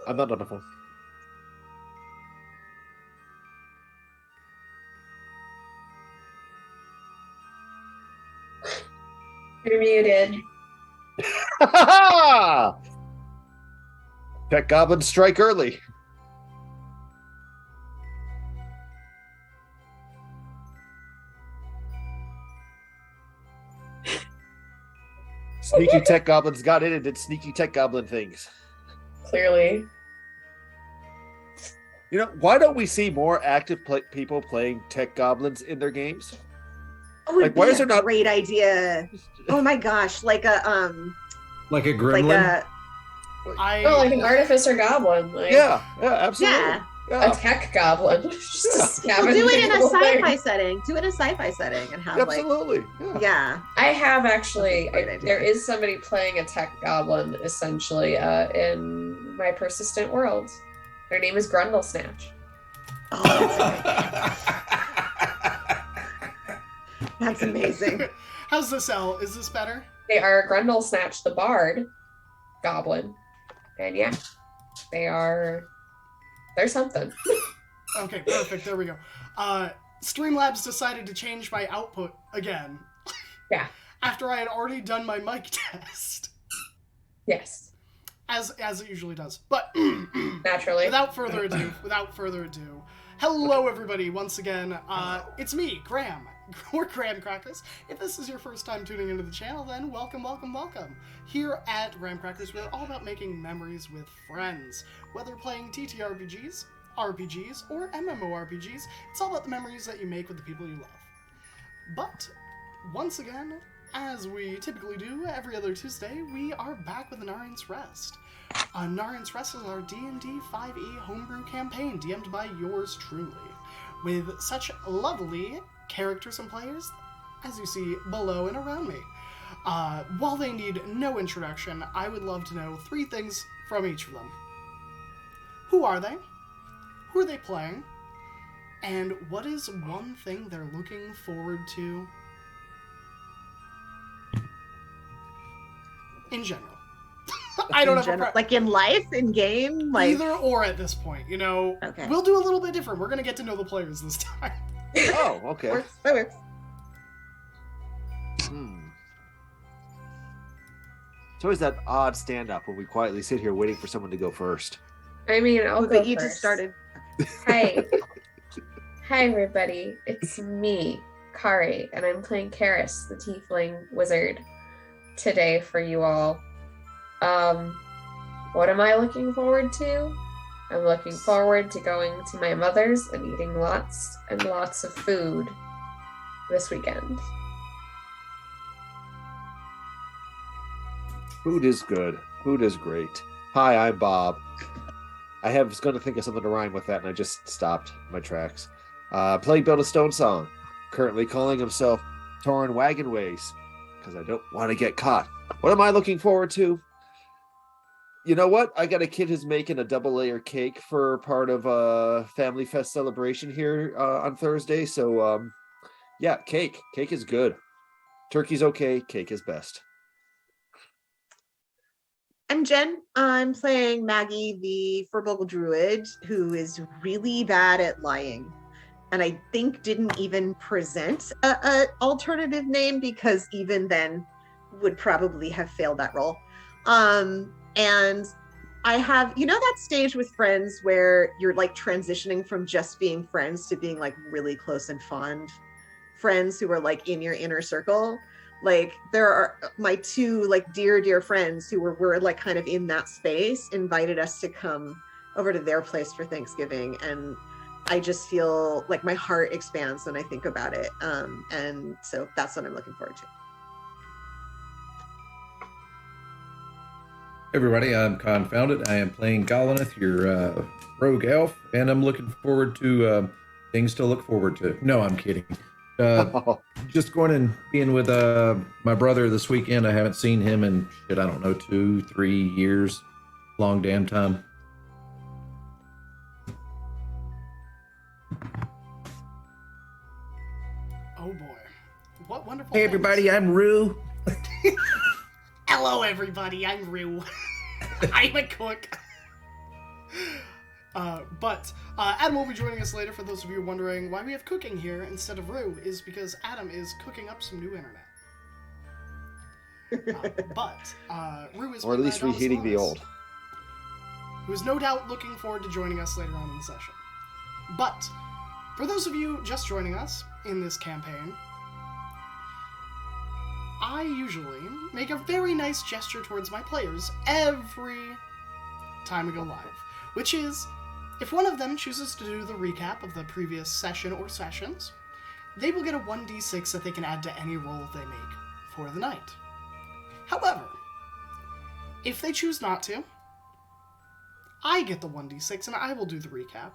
I'm not on the phone. You're muted. Pet goblins strike early. Sneaky tech goblins got in and did sneaky tech goblin things. Clearly. You know, why don't we see more active people playing tech goblins in their games? Oh, it would why be is there a not great idea. Oh my gosh, like a gremlin. Like an artificer goblin. Like yeah, absolutely. Yeah. A tech goblin. Just Well, do it in a sci-fi setting. Do it in a sci-fi setting and have absolutely. Yeah. I have actually. That's a great idea. There is somebody playing a tech goblin essentially in my persistent world. Their name is Grundle Snatch. Oh, that's amazing. How's this, Elle? Is this better? They are Grundle Snatch the Bard goblin, and yeah, they're something. Okay, perfect. There we go. Streamlabs decided to change my output again. Yeah. After I had already done my mic test. Yes. As it usually does. But naturally. Without further ado, hello everybody once again. It's me, Graham, or Graham Crackers. If this is your first time tuning into the channel, then welcome. Here at Graham Crackers, we're all about making memories with friends. Whether playing TTRPGs, RPGs, or MMORPGs, it's all about the memories that you make with the people you love. But, once again, as we typically do every other Tuesday, we are back with Anarions Rest. Anarions Rest is our D&D 5e homebrew campaign, DM'd by yours truly, with such lovely characters and players as you see below and around me. While they need no introduction, I would love to know 3 things from each of them. Who are they? Who are they playing? And what is one thing they're looking forward to in general? I don't have like in life, in game, like either or at this point. You know, okay. We'll do a little bit different. We're gonna get to know the players this time. Oh, okay. That works. It's always that odd stand-up when we quietly sit here waiting for someone to go first. I mean, I'll go But you first. just started. Hi. Hi, everybody. It's me, Kari, and I'm playing Karis, the Tiefling Wizard, today for you all. What am I looking forward to? I'm looking forward to going to my mother's and eating lots and lots of food this weekend. Food is good. Food is great. Hi, I'm Bob. I was going to think of something to rhyme with that, and I just stopped my tracks. Playing Build a Stone Song. Currently calling himself Torn Wagon Ways, because I don't want to get caught. What am I looking forward to? You know what? I got a kid who's making a double-layer cake for part of a Family Fest celebration here on Thursday. So, yeah, cake. Cake is good. Turkey's okay. Cake is best. I'm Jen. I'm playing Maggie, the Furbolg Druid, who is really bad at lying. And I think didn't even present a alternative name because even then would probably have failed that role. And I have, you know, that stage with friends where you're like transitioning from just being friends to being like really close and fond friends who are like in your inner circle. Like there are my 2 like dear friends who were like kind of in that space, invited us to come over to their place for Thanksgiving. And I just feel like my heart expands when I think about it. And so that's what I'm looking forward to. Everybody, I'm Confounded. I am playing Golineth, your rogue elf, and I'm looking forward to things to look forward to. No, I'm kidding. Just going and being with my brother this weekend. I haven't seen him in, I don't know, 2-3 years. Long damn time. Oh boy. What wonderful Hey, everybody, I'm Rue. Hello, everybody. I'm Rue. I'm a cook. But Adam will be joining us later. For those of you wondering why we have cooking here instead of Rue, is because Adam is cooking up some new internet. But Rue is, or at least reheating the old. Who is no doubt looking forward to joining us later on in the session. But for those of you just joining us in this campaign, I usually make a very nice gesture towards my players every time we go live, which is, if one of them chooses to do the recap of the previous session or sessions, they will get a 1d6 that they can add to any roll they make for the night. However, if they choose not to, I get the 1d6 and I will do the recap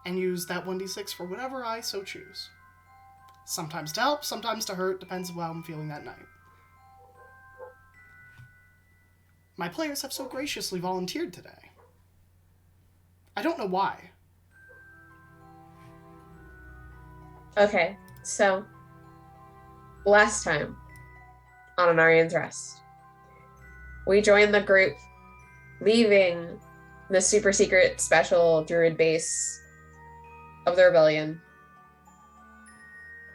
and use that 1d6 for whatever I so choose. Sometimes to help, sometimes to hurt, depends on how I'm feeling that night. My players have so graciously volunteered today. I don't know why. Okay, so last time on Anarions Rest, we joined the group leaving the super secret special druid base of the rebellion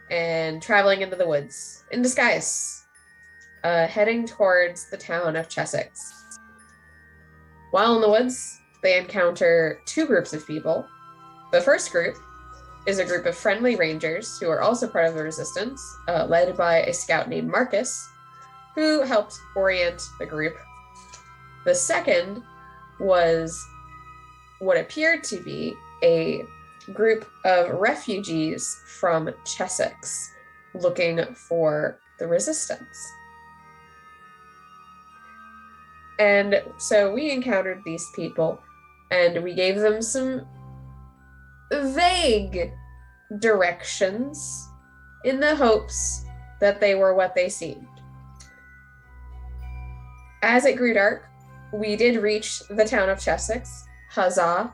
and traveling into the woods in disguise, heading towards the town of Chessex. While in the woods, they encounter two groups of people. The first group is a group of friendly rangers who are also part of the resistance, led by a scout named Marcus, who helped orient the group. The second was what appeared to be a group of refugees from Chessex looking for the resistance. And so we encountered these people and we gave them some vague directions in the hopes that they were what they seemed. As it grew dark, we did reach the town of Chessex. Huzzah.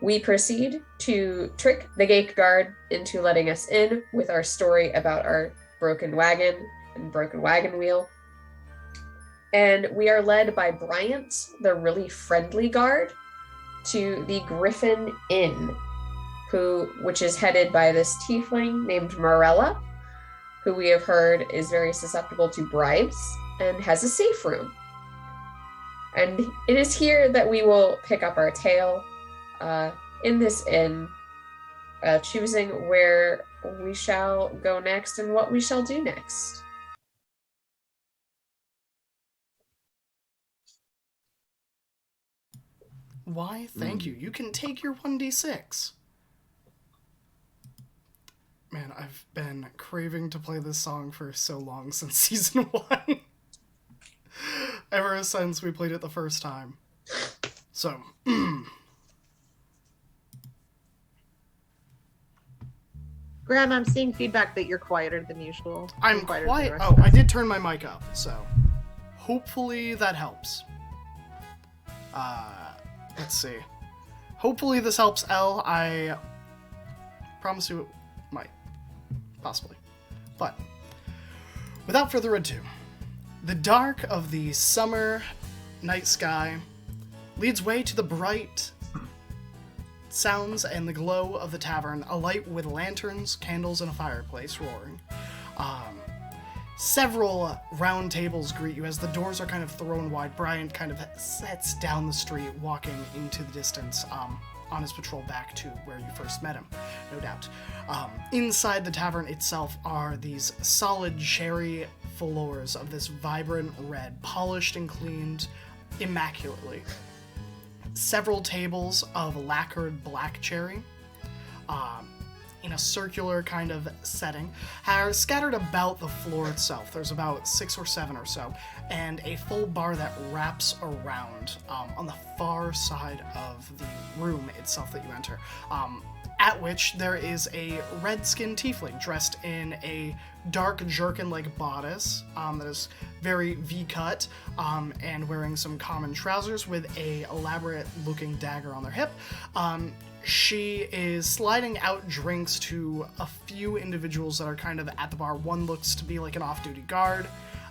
We proceed to trick the gate guard into letting us in with our story about our broken wagon and broken wagon wheel. And we are led by Bryant, the really friendly guard, to the Griffin Inn, which is headed by this tiefling named Morella, who we have heard is very susceptible to bribes and has a safe room. And it is here that we will pick up our tale in this inn, choosing where we shall go next and what we shall do next. Why, thank you. You can take your 1d6. Man, I've been craving to play this song for so long, since season 1. Ever since we played it the first time. So, Graham, I'm seeing feedback that you're quieter than usual. I'm quieter quiet. than the Oh, rest of I us. did turn my mic up, so hopefully that helps. Let's see. Hopefully this helps, Elle. I promise you it might. Possibly. But, without further ado, the dark of the summer night sky leads way to the bright sounds and the glow of the tavern, alight with lanterns, candles, and a fireplace roaring. Several round tables greet you as the doors are kind of thrown wide. Bryant kind of sets down the street, walking into the distance on his patrol back to where you first met him, no doubt. Inside the tavern itself are these solid cherry floors of this vibrant red, polished and cleaned immaculately. Several tables of lacquered black cherry, in a circular kind of setting, are scattered about the floor itself. There's about 6 or 7 or so, and a full bar that wraps around on the far side of the room itself that you enter, at which there is a red-skinned tiefling dressed in a dark jerkin-like bodice that is very V-cut, and wearing some common trousers with a elaborate-looking dagger on their hip. She is sliding out drinks to a few individuals that are kind of at the bar. One looks to be like an off-duty guard.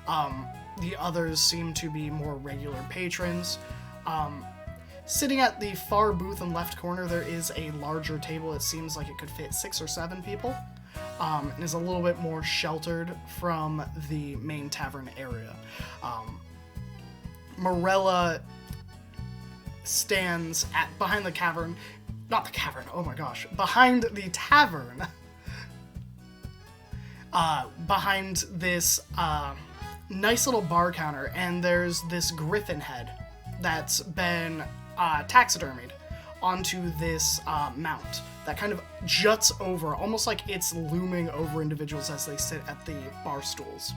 The others seem to be more regular patrons. Sitting at the far booth and left corner, there is a larger table. It seems like it could fit 6 or 7 people, and is a little bit more sheltered from the main tavern area. Morella stands behind the cavern, not the cavern, oh my gosh, behind the tavern, behind this nice little bar counter, and there's this griffin head that's been taxidermied onto this mount that kind of juts over, almost like it's looming over individuals as they sit at the bar stools.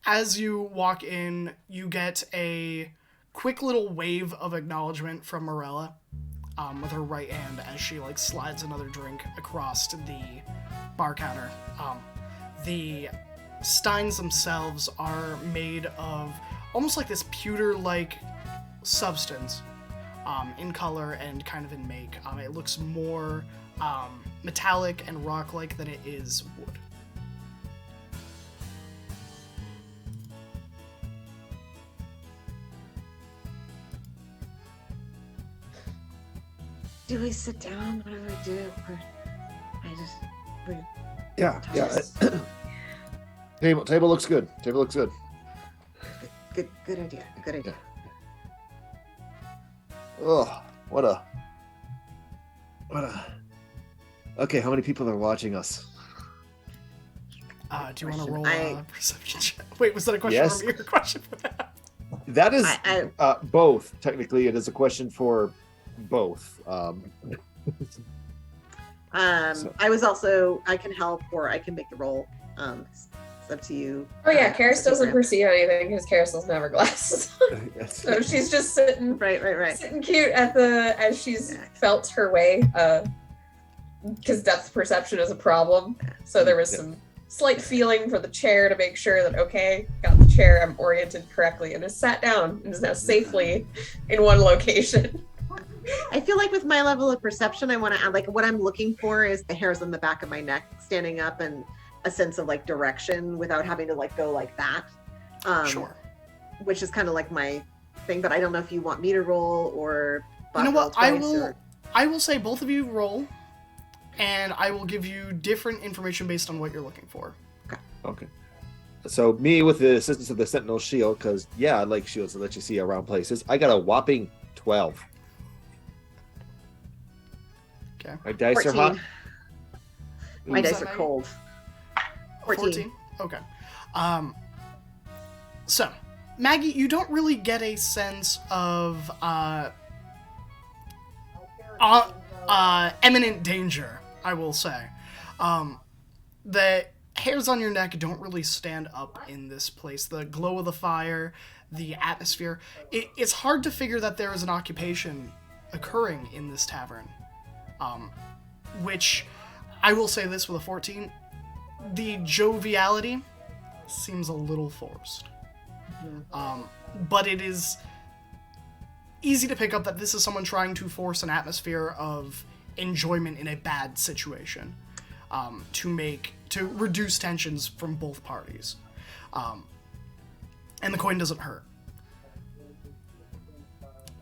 As you walk in, you get a quick little wave of acknowledgement from Morella with her right hand as she like slides another drink across the bar counter. The steins themselves are made of almost like this pewter-like substance in color and kind of in make. It looks more metallic and rock-like than it is wood. Do we sit down? What do I do? Yeah. Table looks good. Table looks good. Good idea. Good idea. Oh, what a. Okay, how many people are watching us? Do you want to roll a perception check? Wait, was that a question from me or a question for that? That is both. Technically, it is a question for both. I was also, I can help or I can make the roll. It's up to you. Oh yeah, Karis doesn't perceive anything because Karis doesn't have her glasses on. So she's just sitting sitting cute as she's felt her way, because depth perception is a problem. So there was some slight feeling for the chair to make sure that, okay, got the chair, I'm oriented correctly, and is sat down and is now safely in one location. I feel like with my level of perception, I want to add, like, what I'm looking for is the hairs on the back of my neck standing up and a sense of like direction without having to like go like that. Sure. Which is kind of like my thing, but I don't know if you want me to roll or you know what? I will say both of you roll, and I will give you different information based on what you're looking for. Okay. So me with the assistance of the Sentinel Shield, because I like shields to let you see around places. I got a whopping 12. Okay. My dice 14. are hot. My dice are cold. 14. Okay. So, Maggie, you don't really get a sense of imminent danger, I will say. The hairs on your neck don't really stand up in this place. The glow of the fire, the atmosphere. It's hard to figure that there is an occupation occurring in this tavern. Which, I will say this with a 14, the joviality seems a little forced. But it is easy to pick up that this is someone trying to force an atmosphere of enjoyment in a bad situation, to reduce tensions from both parties. And the coin doesn't hurt.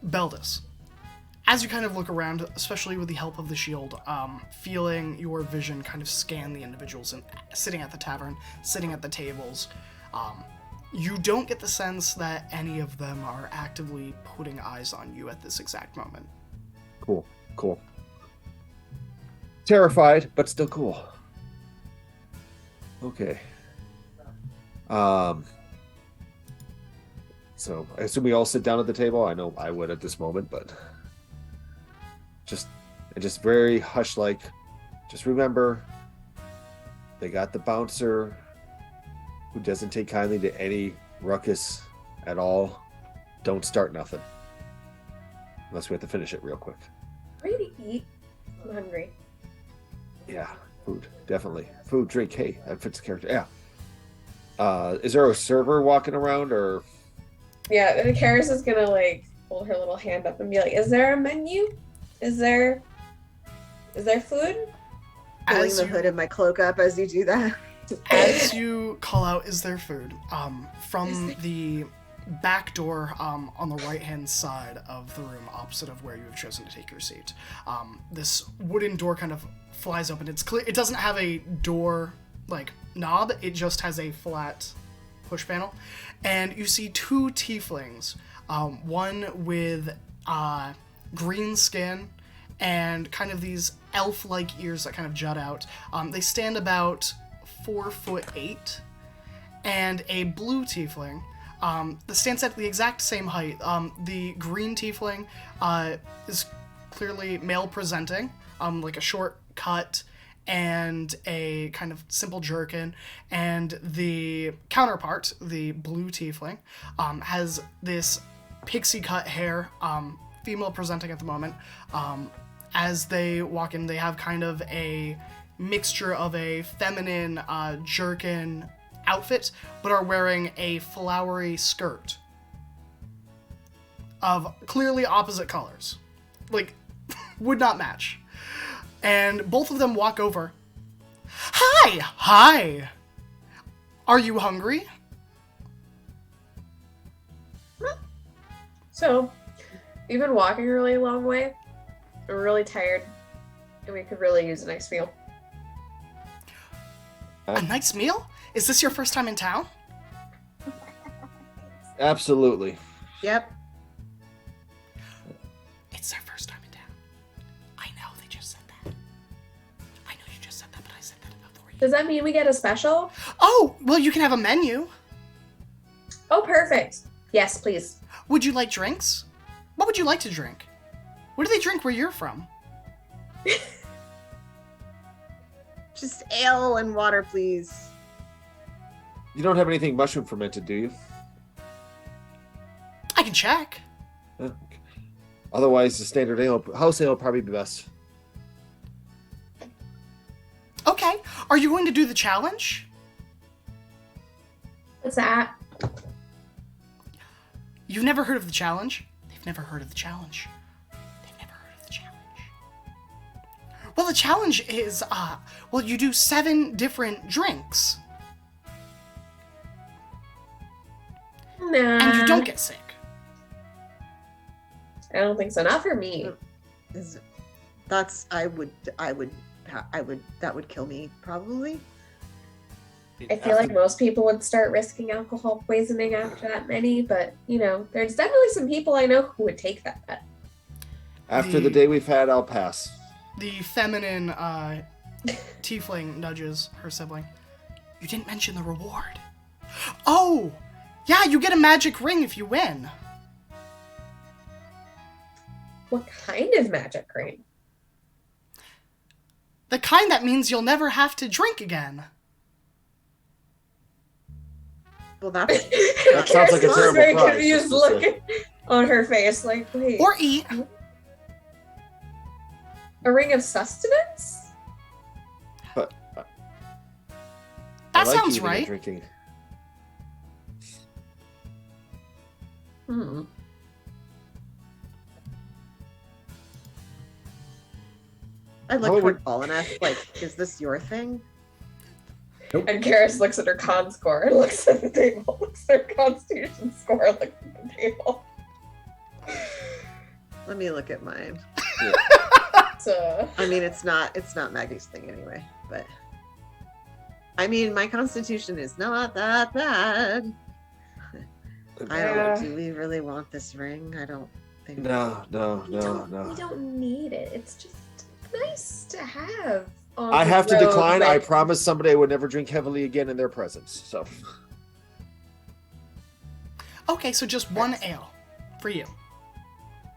Beldis, as you kind of look around, especially with the help of the shield, feeling your vision kind of scan the individuals sitting at the tavern, sitting at the tables, you don't get the sense that any of them are actively putting eyes on you at this exact moment. Cool. Terrified, but still cool. Okay. So I assume we all sit down at the table. I know I would at this moment, but just very hush-like. Just remember, they got the bouncer who doesn't take kindly to any ruckus at all. Don't start nothing. Unless we have to finish it real quick. Ready to eat? I'm hungry. Yeah, food. Definitely. Food, drink. Hey, that fits the character. Yeah. Is there a server walking around or... Yeah, and Karis is gonna like hold her little hand up and be like, "Is there a menu? Is there food?" Pulling the hood of my cloak up as you do that. As you call out, "Is there food?" From the back door on the right-hand side of the room, opposite of where you have chosen to take your seat. This wooden door kind of flies open. It's clear it doesn't have a door like knob. It just has a flat push panel, and you see two tieflings. One with green skin and kind of these elf-like ears that kind of jut out. They stand about 4'8", and a blue tiefling that stands at the exact same height. The green tiefling is clearly male-presenting, like a short cut and a kind of simple jerkin, and the counterpart, the blue tiefling, has this pixie cut hair, female presenting at the moment. As they walk in, they have kind of a mixture of a feminine jerkin outfit, but are wearing a flowery skirt of clearly opposite colors. Like, would not match. And both of them walk over. Hi! Hi! Are you hungry? So, we've been walking a really long way. We're really tired, and we could really use a nice meal. A nice meal? Is this your first time in town? Absolutely. Yep. It's their first time in town. I know, they just said that. I know you just said that, but I said that before you. Does that mean we get a special? Oh, well, you can have a menu. Oh, perfect. Yes, please. Would you like drinks? What would you like to drink? What do they drink where you're from? Just ale and water, please. You don't have anything mushroom fermented, do you? I can check. Okay. Otherwise, the standard ale, house ale, would probably be best. Okay. Are you going to do the challenge? What's that? You've never heard of the challenge? They've never heard of the challenge. They've never heard of the challenge. Well, the challenge is, well, you do 7 different drinks. Nah. And you don't get sick. I don't think so. Not for me. That would kill me probably. I feel like most people would start risking alcohol poisoning after that many, but, you know, there's definitely some people I know who would take that bet. After the day we've had, I'll pass. The feminine tiefling nudges her sibling. You didn't mention the reward. Oh! Yeah, you get a magic ring if you win. What kind of magic ring? The kind that means you'll never have to drink again. Well, that's That sounds like a terrible very prize, confused just to look say. on her face, like, wait. Or eat. A ring of sustenance? But That I like sounds eating and right. Drinking. Hmm. I How look would- for Gallineth. Like, is this your thing? And Karis looks at her con score and looks at the table. Looks at her constitution score and looks at the table. Let me look at mine. So, I mean, it's not Maggie's thing anyway, but I mean, my constitution is not that bad. I don't. Do we really want this ring? I don't think. No. we don't need it. It's just nice to have. On I the have to road decline. I with- promised somebody I would never drink heavily again in their presence. So, Okay, so just one ale for you.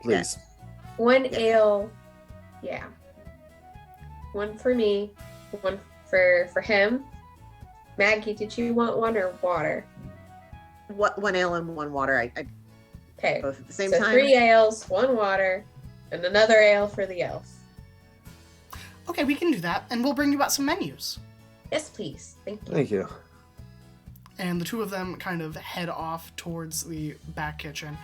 please. One ale, yeah. One for me, one for him. Maggie, did you want one or water? What, one ale and one water? I Okay, both at the same so time. 3 ales, 1 water, and another ale for the elf. Okay, we can do that, and we'll bring you out some menus. Yes, please. Thank you. Thank you. And the two of them kind of head off towards the back kitchen.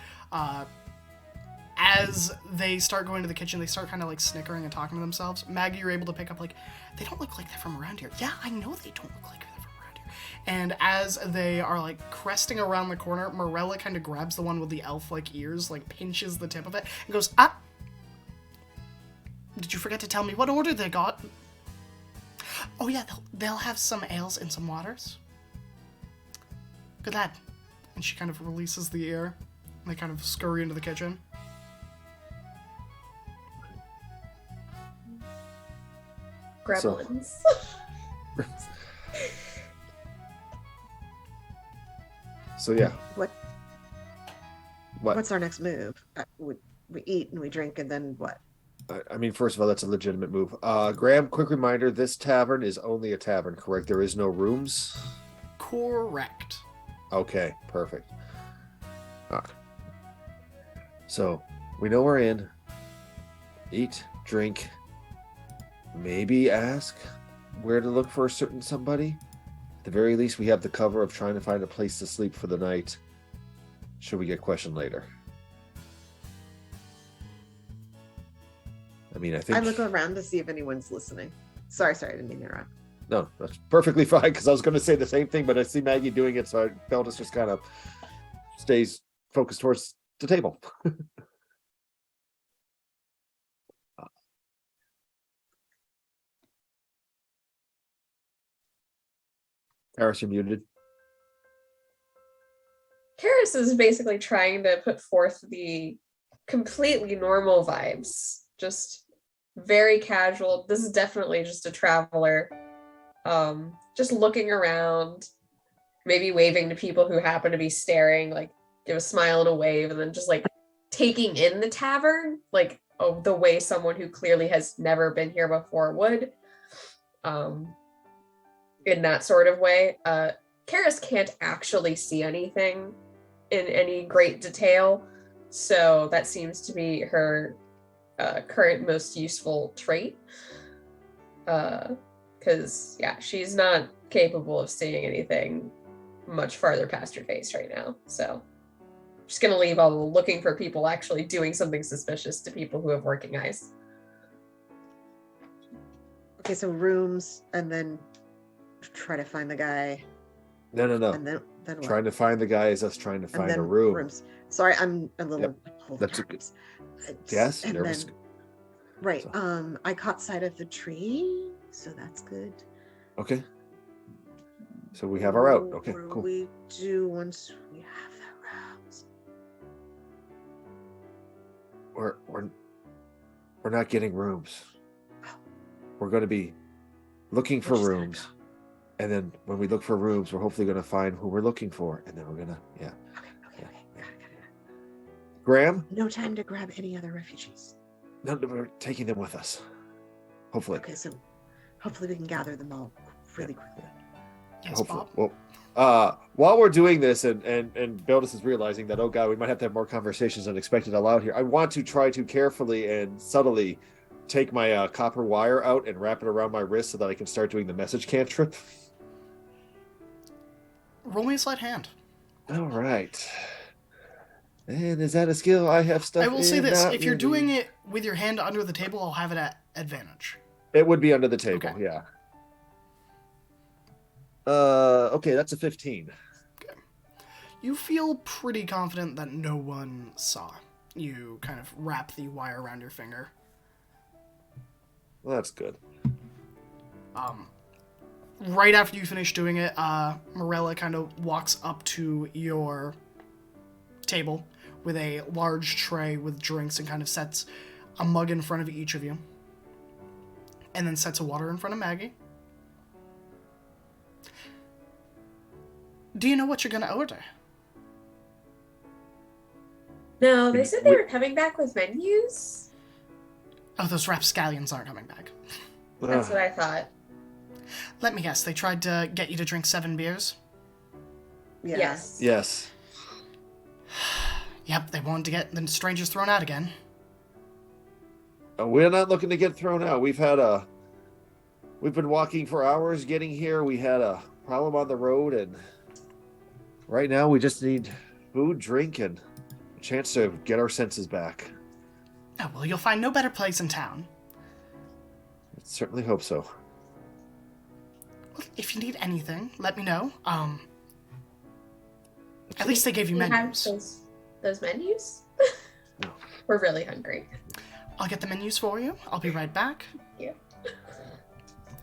As they start going to the kitchen, they start kind of like snickering and talking to themselves. Maggie, you're able to pick up like, they don't look like they're from around here. Yeah, I know they don't look like they're from around here. And as they are like cresting around the corner, Morella kind of grabs the one with the elf-like ears, like pinches the tip of it, and goes, "Ah! Did you forget to tell me what order they got?" "Oh yeah, they'll have some ales and some waters." "Good lad." And she kind of releases the ear, and they kind of scurry into the kitchen. Gremlins. So yeah. What? What? What's our next move? We eat and we drink, and then what? I mean, first of all, that's a legitimate move. Graham, quick reminder: this tavern is only a tavern, correct? There is no rooms. Correct. Okay, perfect. So we know we're in. Eat, drink, maybe ask where to look for a certain somebody. At the very least, we have the cover of trying to find a place to sleep for the night. Should we get questioned later? I mean, I think... I look around to see if anyone's listening. Sorry, I didn't mean to interrupt. No, that's perfectly fine, because I was going to say the same thing, but I see Maggie doing it, so Beldis just kind of stays focused towards the table. Harris, you're muted. Karis is basically trying to put forth the completely normal vibes. Just very casual. This is definitely just a traveler. Just looking around, maybe waving to people who happen to be staring, like give a smile and a wave, and then just like taking in the tavern, like the way someone who clearly has never been here before would. In that sort of way. Karis can't actually see anything in any great detail, so that seems to be her current most useful trait. Because, yeah, she's not capable of seeing anything much farther past her face right now, so I'm just gonna leave all the looking for people actually doing something suspicious to people who have working eyes. Okay, so rooms, and then try to find the guy. No. And then what? Trying to find the guy is us trying to find a then room. Rooms. Sorry, I'm a little. That's a good. Yes, and nervous. then, right. So. I caught sight of the tree, so that's good. Okay. So we have our out. Okay, What cool. do we do once we have the rooms? We're not getting rooms. We're going to be looking for rooms. And then when we look for rooms, we're hopefully going to find who we're looking for. And then we're going to, yeah. Okay. Got it. Graham? No time to grab any other refugees. No, we're taking them with us. Hopefully. Okay, so hopefully we can gather them all really quickly. Yes, Hopefully. Bob. Well, while we're doing this and Beldis is realizing that, oh God, we might have to have more conversations than expected aloud here. I want to try to carefully and subtly take my copper wire out and wrap it around my wrist so that I can start doing the message cantrip. Roll me a sleight hand. All right. And is that a skill I have stuff I will say in? this: Not if you're really. doing it with your hand under the table, I'll have it at advantage. It would be under the table, Okay. yeah. Okay, that's a 15. Okay. You feel pretty confident that no one saw. You kind of wrap the wire around your finger. Well, that's good. Right after you finish doing it, Morella kind of walks up to your table with a large tray with drinks and kind of sets a mug in front of each of you. And then sets a water in front of Maggie. Do you know what you're going to order? No, they said they were coming back with menus. Oh, those rapscallions aren't coming back. That's what I thought. Let me guess, they tried to get you to drink 7 beers? Yeah. Yes. Yes. Yep, they wanted to get the strangers thrown out again. We're not looking to get thrown out. We've been walking for hours getting here. We had a problem on the road, and right now we just need food, drink, and a chance to get our senses back. Oh, well, you'll find no better place in town. I certainly hope so. Look, if you need anything, let me know. At least they gave you We have menus. those menus? No. We're really hungry. I'll get the menus for you. I'll be right back. Yeah.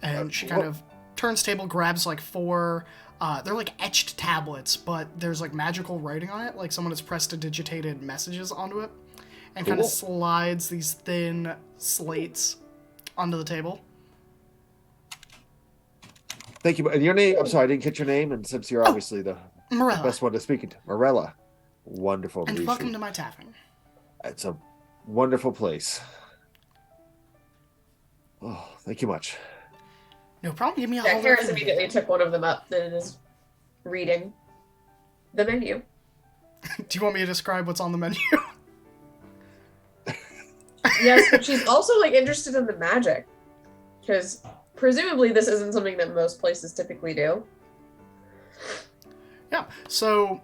And she kind of turns table, grabs like 4. They're like etched tablets, but there's like magical writing on it, like someone has prestidigitated messages onto it, and kind of Cool. slides these thin slates onto the table. Thank you. And your name? I'm sorry, I didn't catch your name. And since you're obviously the Morella, best one to speak to, Morella. Wonderful to and meet welcome you. to my tavern. It's a wonderful place. Oh, thank you much. No problem. Give me a Yeah, holler. Harris immediately took one of them up that is reading the menu. Do you want me to describe what's on the menu? Yes, but she's also like interested in the magic. Because presumably this isn't something that most places typically do. Yeah. So,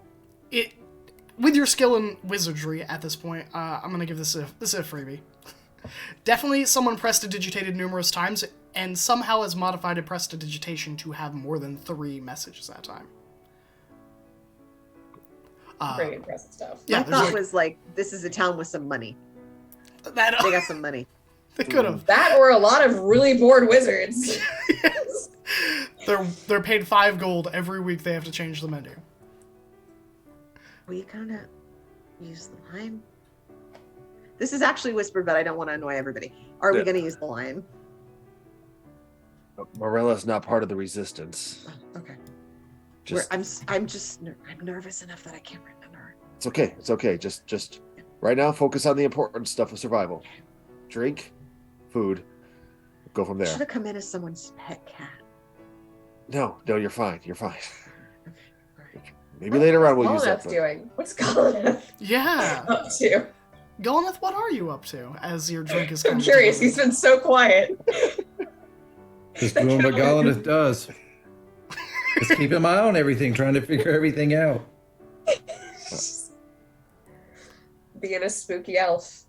with your skill in wizardry at this point, I'm gonna give this a freebie. Definitely, someone prestidigitated numerous times and somehow has modified a prestidigitation to have more than 3 messages at a time. Pretty impressive stuff. Yeah, My there's thought like, was like, this is a town with some money. that. They got some money. They could have. That or a lot of really bored wizards. Yes. They're paid 5 gold every week. They have to change the menu. Were you gonna use the lime? This is actually whispered, but I don't want to annoy everybody. Are we Yeah. gonna use the lime? Morella's not part of the resistance. Oh, okay. Just I'm nervous enough that I can't remember. it's okay. It's okay. Just right now, focus on the important stuff of survival. Drink, food. Go from Should there. have come in as someone's pet cat. No, you're fine. You're fine. Okay. All right. Maybe later on we'll use that. Golnath's doing? What's Golnath Yeah. up to? Golnath, what are you up to as your drink is I'm coming curious. to- He's been so quiet. Just doing what Golnath does. Just keeping my eye on everything, trying to figure everything out. Being a spooky elf.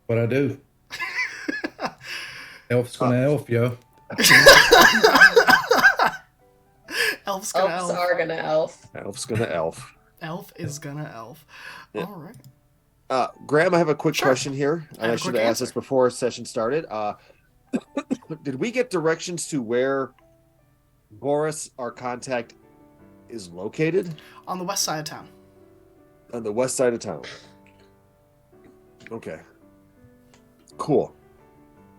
What I do. Elf's gonna elf, yo. Elf's gonna Elves elf. are gonna elf. Elf's gonna elf. Elf is gonna elf. Yeah. All right. Graham, I have a quick Sure. question here, I and have I a should quick have asked this answer. before session started. Did we get directions to where Boris, our contact, is located? On the west side of town. On the west side of town. Okay. Cool.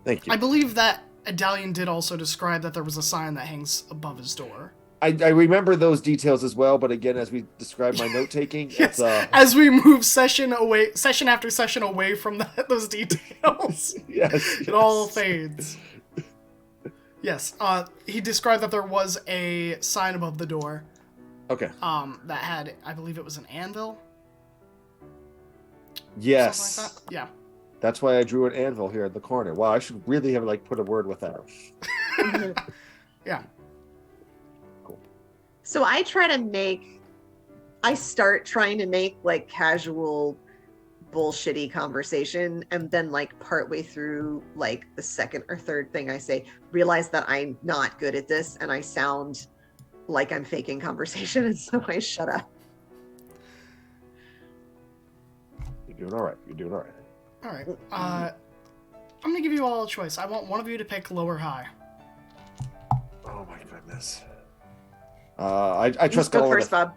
Thank you. I believe that Adalion did also describe that there was a sign that hangs above his door. I remember those details as well, but again, as we described my note taking, Yes. it's As we move session after session away from those details, yes, it all fades. Yes. He described that there was a sign above the door. Okay. That had, I believe it was an anvil. Yes. Something like that. Yeah. That's why I drew an anvil here in the corner. Wow, I should really have put a word with that. Yeah. So I start trying to make like casual bullshitty conversation, and then like partway through like the second or third thing I say, realize that I'm not good at this and I sound like I'm faking conversation, and so I shut up. You're doing all right. You're doing all right. All right. I'm gonna give you all a choice. I want one of you to pick low or high. Oh my goodness. I trust Go Golnath. first, Bob.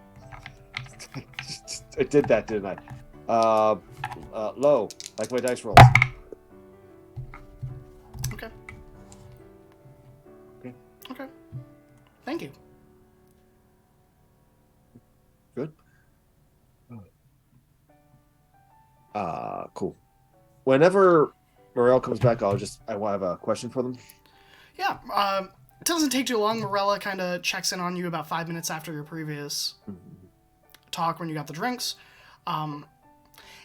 I did that, didn't I? Low, like my dice rolls. Okay. Okay. Okay. Thank you. Good. Cool. Whenever Morel comes back, I will have a question for them. Yeah. It doesn't take too long. Morella kind of checks in on you about 5 minutes after your previous talk when you got the drinks.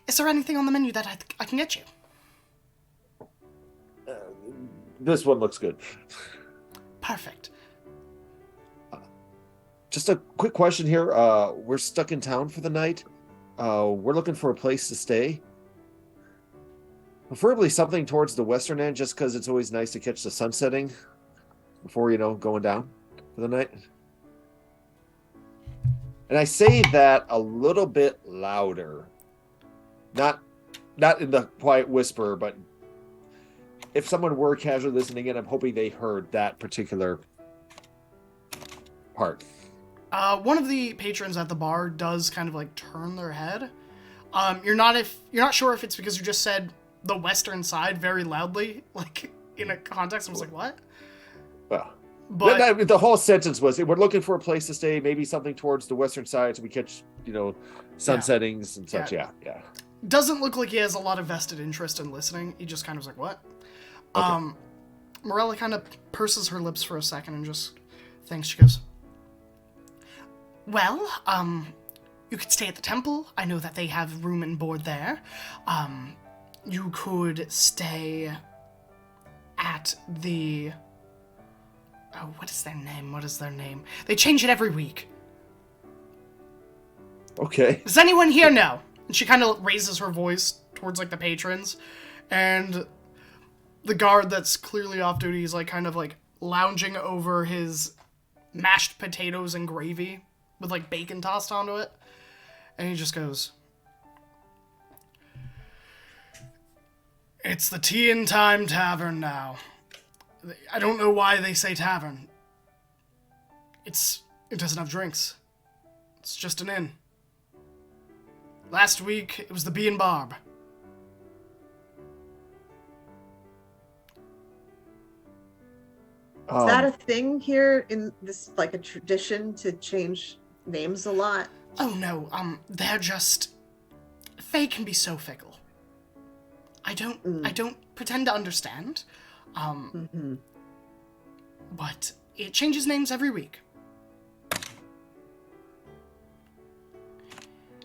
Is there anything on the menu that I can get you? This one looks good. Perfect. Just a quick question here. We're stuck in town for the night. We're looking for a place to stay. Preferably something towards the western end, just because it's always nice to catch the sun setting before, going down. for the night. And I say that a little bit louder. Not in the quiet whisper, but if someone were casually listening in, I'm hoping they heard that particular part. One of the patrons at the bar does kind of like turn their head. You're not sure if it's because you just said the western side very loudly, like in a context. I was like, what? Well, But the whole sentence was, we're looking for a place to stay, maybe something towards the western side so we catch, sun settings and such. Yeah. doesn't look like he has a lot of vested interest in listening. He just kind of was like, what? Okay. Morella kind of purses her lips for a second and just thinks. She goes, well, you could stay at the temple. I know that they have room and board there. You could stay at the... Oh, what is their name? They change it every week. Okay. Does anyone here know? And she kind of raises her voice towards, like, the patrons. And the guard that's clearly off duty is, like, kind of, like, lounging over his mashed potatoes and gravy with, like, bacon tossed onto it. And he just goes, it's the Tea and Time Tavern now. I don't know why they say tavern. It doesn't have drinks. It's just an inn. Last week, it was the Bee and Barb. Is that a thing here in this, like a tradition to change names a lot? Oh no, they're just... Fae can be so fickle. I don't pretend to understand. But it changes names every week.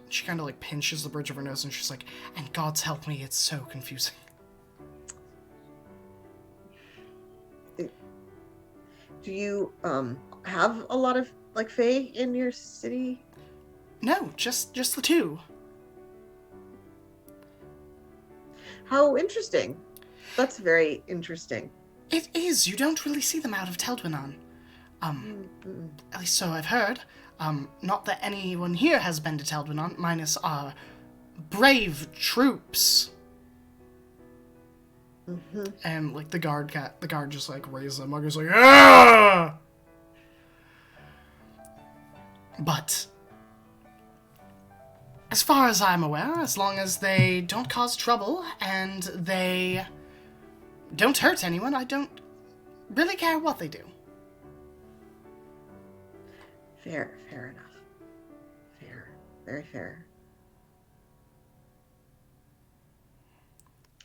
She kind of like pinches the bridge of her nose and she's like, and God's help me, it's so confusing. Do you have a lot of like fae in your city? No, just the two. How interesting. That's very interesting. It is. You don't really see them out of Teldwinon. At least so I've heard. Not that anyone here has been to Teldwinon, minus our brave troops. And like the guard just like raises a mug and is like, ah! But as far as I'm aware, as long as they don't cause trouble and they don't hurt anyone, I don't really care what they do. Fair enough. Fair. Very fair.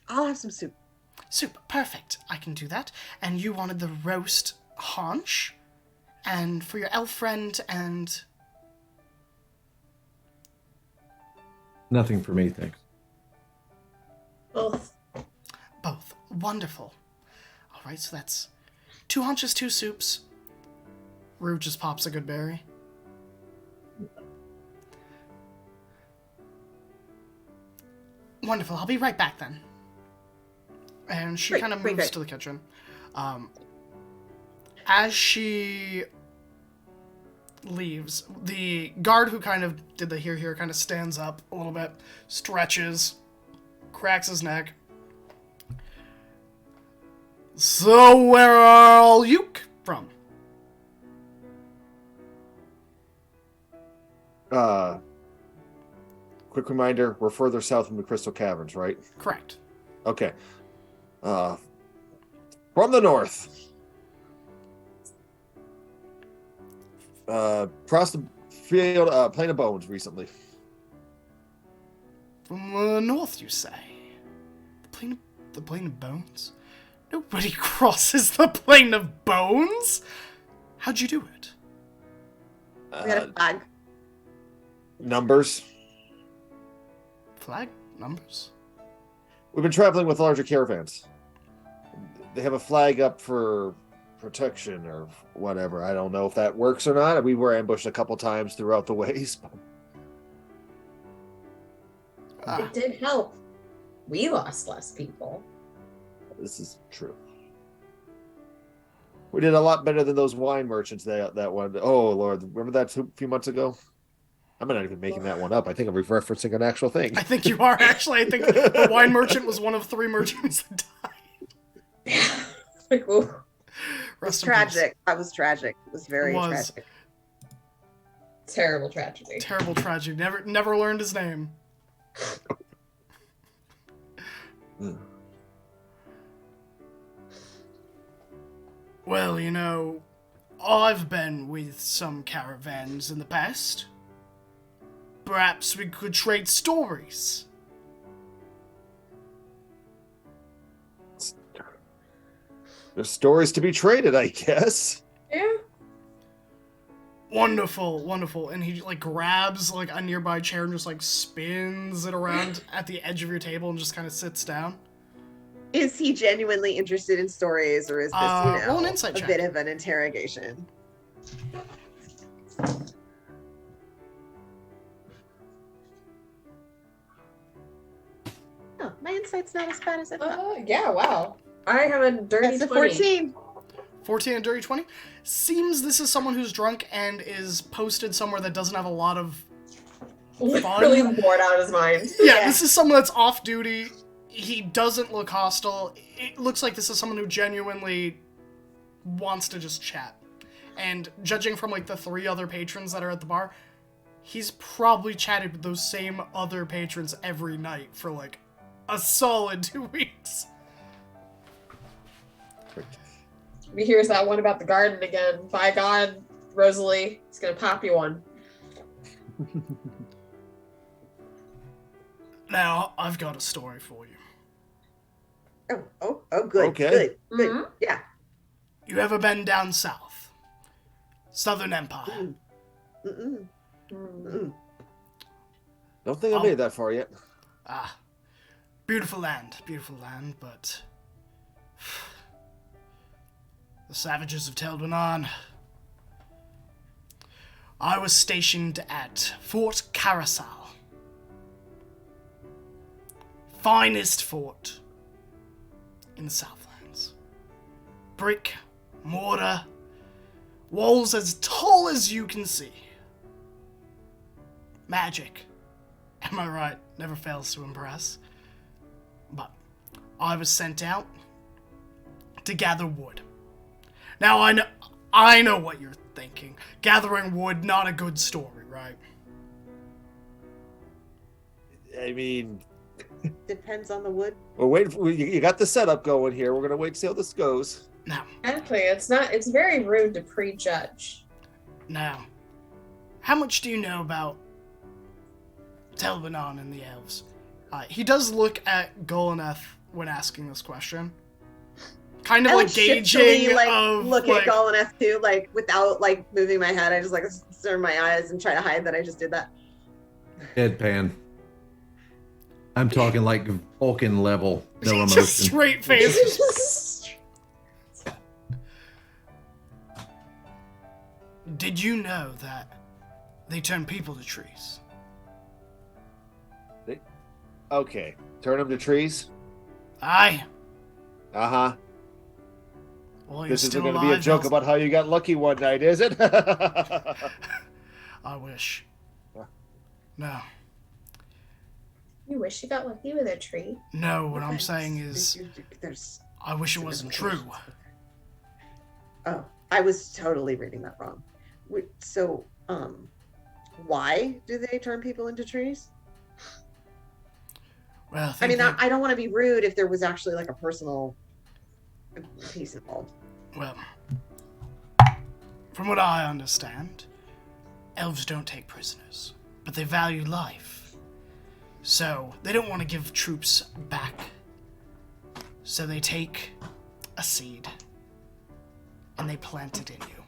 I'll have some soup. Soup, perfect. I can do that. And you wanted the roast haunch, and for your elf friend, and... Nothing for me, thanks. Both. Both. Wonderful. All right, so that's 2 haunches, 2 soups. Rue just pops a good berry. Wonderful. I'll be right back then. And she kind of moves to the kitchen. As she leaves, the guard who kind of did the here kind of stands up a little bit, stretches, cracks his neck. So where are all you from? Quick reminder, we're further south from the Crystal Caverns, right? Correct. Okay. From the north. Across the field, Plain of Bones recently. From the north, you say? The Plain of Bones? Nobody crosses the Plain of Bones? How'd you do it? We had a flag. Numbers. Flag? Numbers? We've been traveling with larger caravans. They have a flag up for protection or whatever. I don't know if that works or not. We were ambushed a couple times throughout the ways. It did help. We lost less people. This is true. We did a lot better than those wine merchants that one. Oh, Lord. Remember that a few months ago? I'm not even making that one up. I think I'm referencing an actual thing. I think you are, actually. I think the wine merchant was one of 3 merchants that died. Like, ooh. It Rest was in peace. tragic. That was tragic. It was very tragic. Terrible tragedy. Terrible tragedy. Never learned his name. Well, you know, I've been with some caravans in the past. Perhaps we could trade stories. There's stories to be traded, I guess. Yeah. Wonderful, wonderful. And he, like, grabs, like, a nearby chair and just, like, spins it around at the edge of your table and just kind of sits down. Is he genuinely interested in stories, or is this, roll an insight a check. bit of an interrogation? Oh, my insight's not as bad as I thought. Yeah, wow. I have a dirty That's a 20. 14. 14 and dirty 20. Seems this is someone who's drunk and is posted somewhere that doesn't have a lot of Literally bored out of his mind. Yeah, this is someone that's off duty. He doesn't look hostile. It looks like this is someone who genuinely wants to just chat. And judging from, like, the 3 other patrons that are at the bar, he's probably chatted with those same other patrons every night for, like, a solid 2 weeks. He hears that one about the garden again. By God, Rosalie, he's gonna pop you one. Now, I've got a story for you. Oh, good, Okay. good. Mhm. Yeah. You ever been down south? Southern Empire. Mm-mm. Mm-mm. Don't think I made that far yet. Ah, beautiful land, but the savages of Teldonan. I was stationed at Fort Carousel. Finest fort in the Southlands. Brick, mortar, walls as tall as you can see. Magic, am I right? Never fails to impress. But I was sent out to gather wood. Now I know what you're thinking. Gathering wood, not a good story, right? I mean, Depends on the wood. we're waiting for you got the setup going here. We're gonna wait to see how this goes. Now, Exactly. It's very rude to prejudge. how much do you know about Telbanon and the elves? He does look at Golanath when asking this question. Kind of I like shiftily, gauging of look like, at Golanath too, like without like moving my head. I just like turn my eyes and try to hide that I just did that. Deadpan. I'm talking like Vulcan level, no emotion. just straight face. Did you know that they turn people to trees? Okay, turn them to trees. Aye. Uh-huh. Well, you're This isn't still going to be a alive, joke Elsa. about how you got lucky one night, is it? I wish. No. You wish you got lucky with a tree. No, what I'm saying is, There's. I wish it wasn't true. Oh, I was totally reading that wrong. So, why do they turn people into trees? Well, I mean, I don't want to be rude if there was actually like a personal piece involved. well, from what I understand, elves don't take prisoners, but they value life. So, they don't want to give troops back. So they take a seed, and they plant it in you.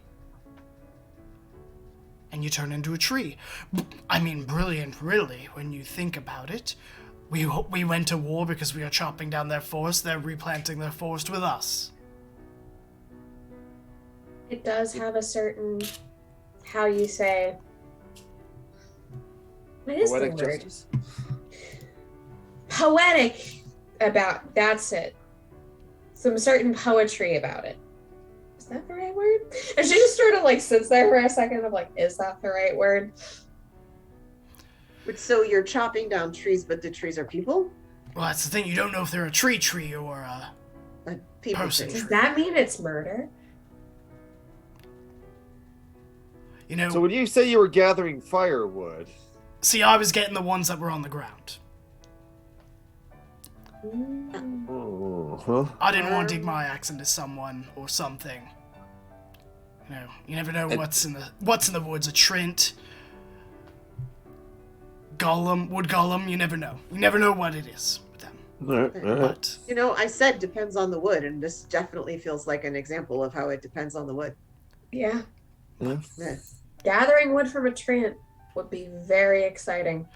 And you turn into a tree. I mean, brilliant, really, when you think about it. We went to war because we are chopping down their forest. They're replanting their forest with us. It does have a certain, how you say, what is Poetic the word? justice. Poetic about, that's it. Some certain poetry about it. that the right word? And she just sort of like sits there for a second of like, is that the right word? So you're chopping down trees, but the trees are people? Well, that's the thing. You don't know if they're a tree or a A people person tree. Does that mean it's murder? You know, So when you say you were gathering firewood, see, I was getting the ones that were on the ground. huh? I didn't want to dig my axe into someone or something. You know, you never know what's in the woods. A Trent, wood golem. You never know. You never know what it is with them. But You know, I said depends on the wood, and this definitely feels like an example of how it depends on the wood. Yeah. Yeah. Yeah. Gathering wood from a tree would be very exciting.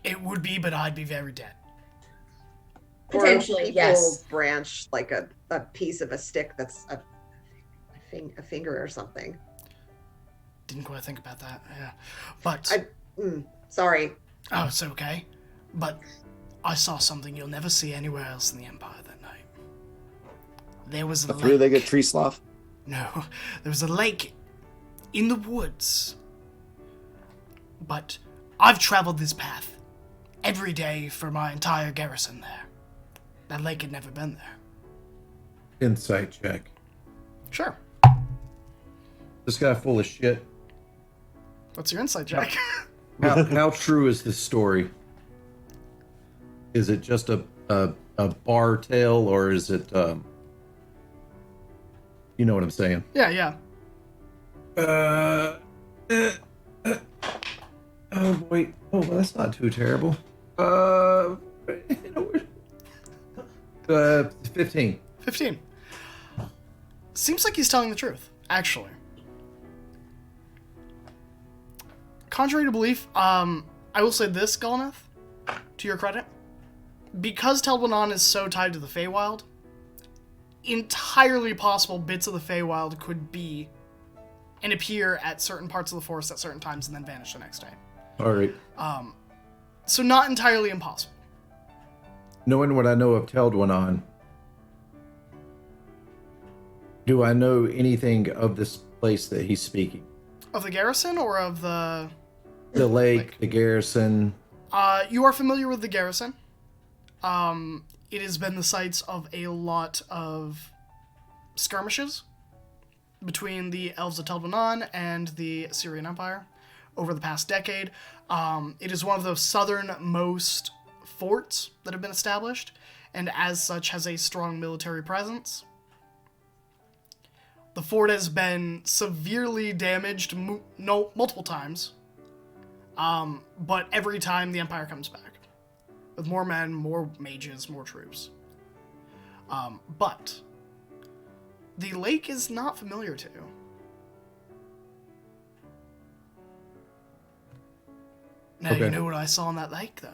it would be, but I'd be very dead. Potentially, or a yes. branch, like a piece of a stick that's a finger or something. Didn't quite think about that. Yeah, but Sorry. oh, it's okay. But I saw something you'll never see anywhere else in the Empire that night. There was a A three-legged lake. tree sloth. No, there was a lake in the woods. But I've traveled this path every day for my entire garrison there. That lake had never been there. Insight check. Sure. This guy full of shit. What's your insight check? How true is this story? Is it just a bar tale, or is it you know what I'm saying? Yeah. Oh boy. Oh, that's not too terrible. 15. 15. Seems like he's telling the truth, actually. Contrary to belief, I will say this, Golnath, to your credit. Because Telbanon is so tied to the Feywild, entirely possible bits of the Feywild could be and appear at certain parts of the forest at certain times and then vanish the next day. All right. So not entirely impossible. Knowing what I know of Telbanon, do I know anything of this place that he's speaking? Of the garrison or of the... The lake, the garrison. You are familiar with the garrison. It has been the sites of a lot of skirmishes between the Elves of Telbanon and the Assyrian Empire over the past decade. It is one of the southernmost forts that have been established, and as such has a strong military presence. The fort has been severely damaged multiple times, but every time the Empire comes back. With more men, more mages, more troops. But the lake is not familiar to you. Now, Okay. You know what I saw in that lake, though?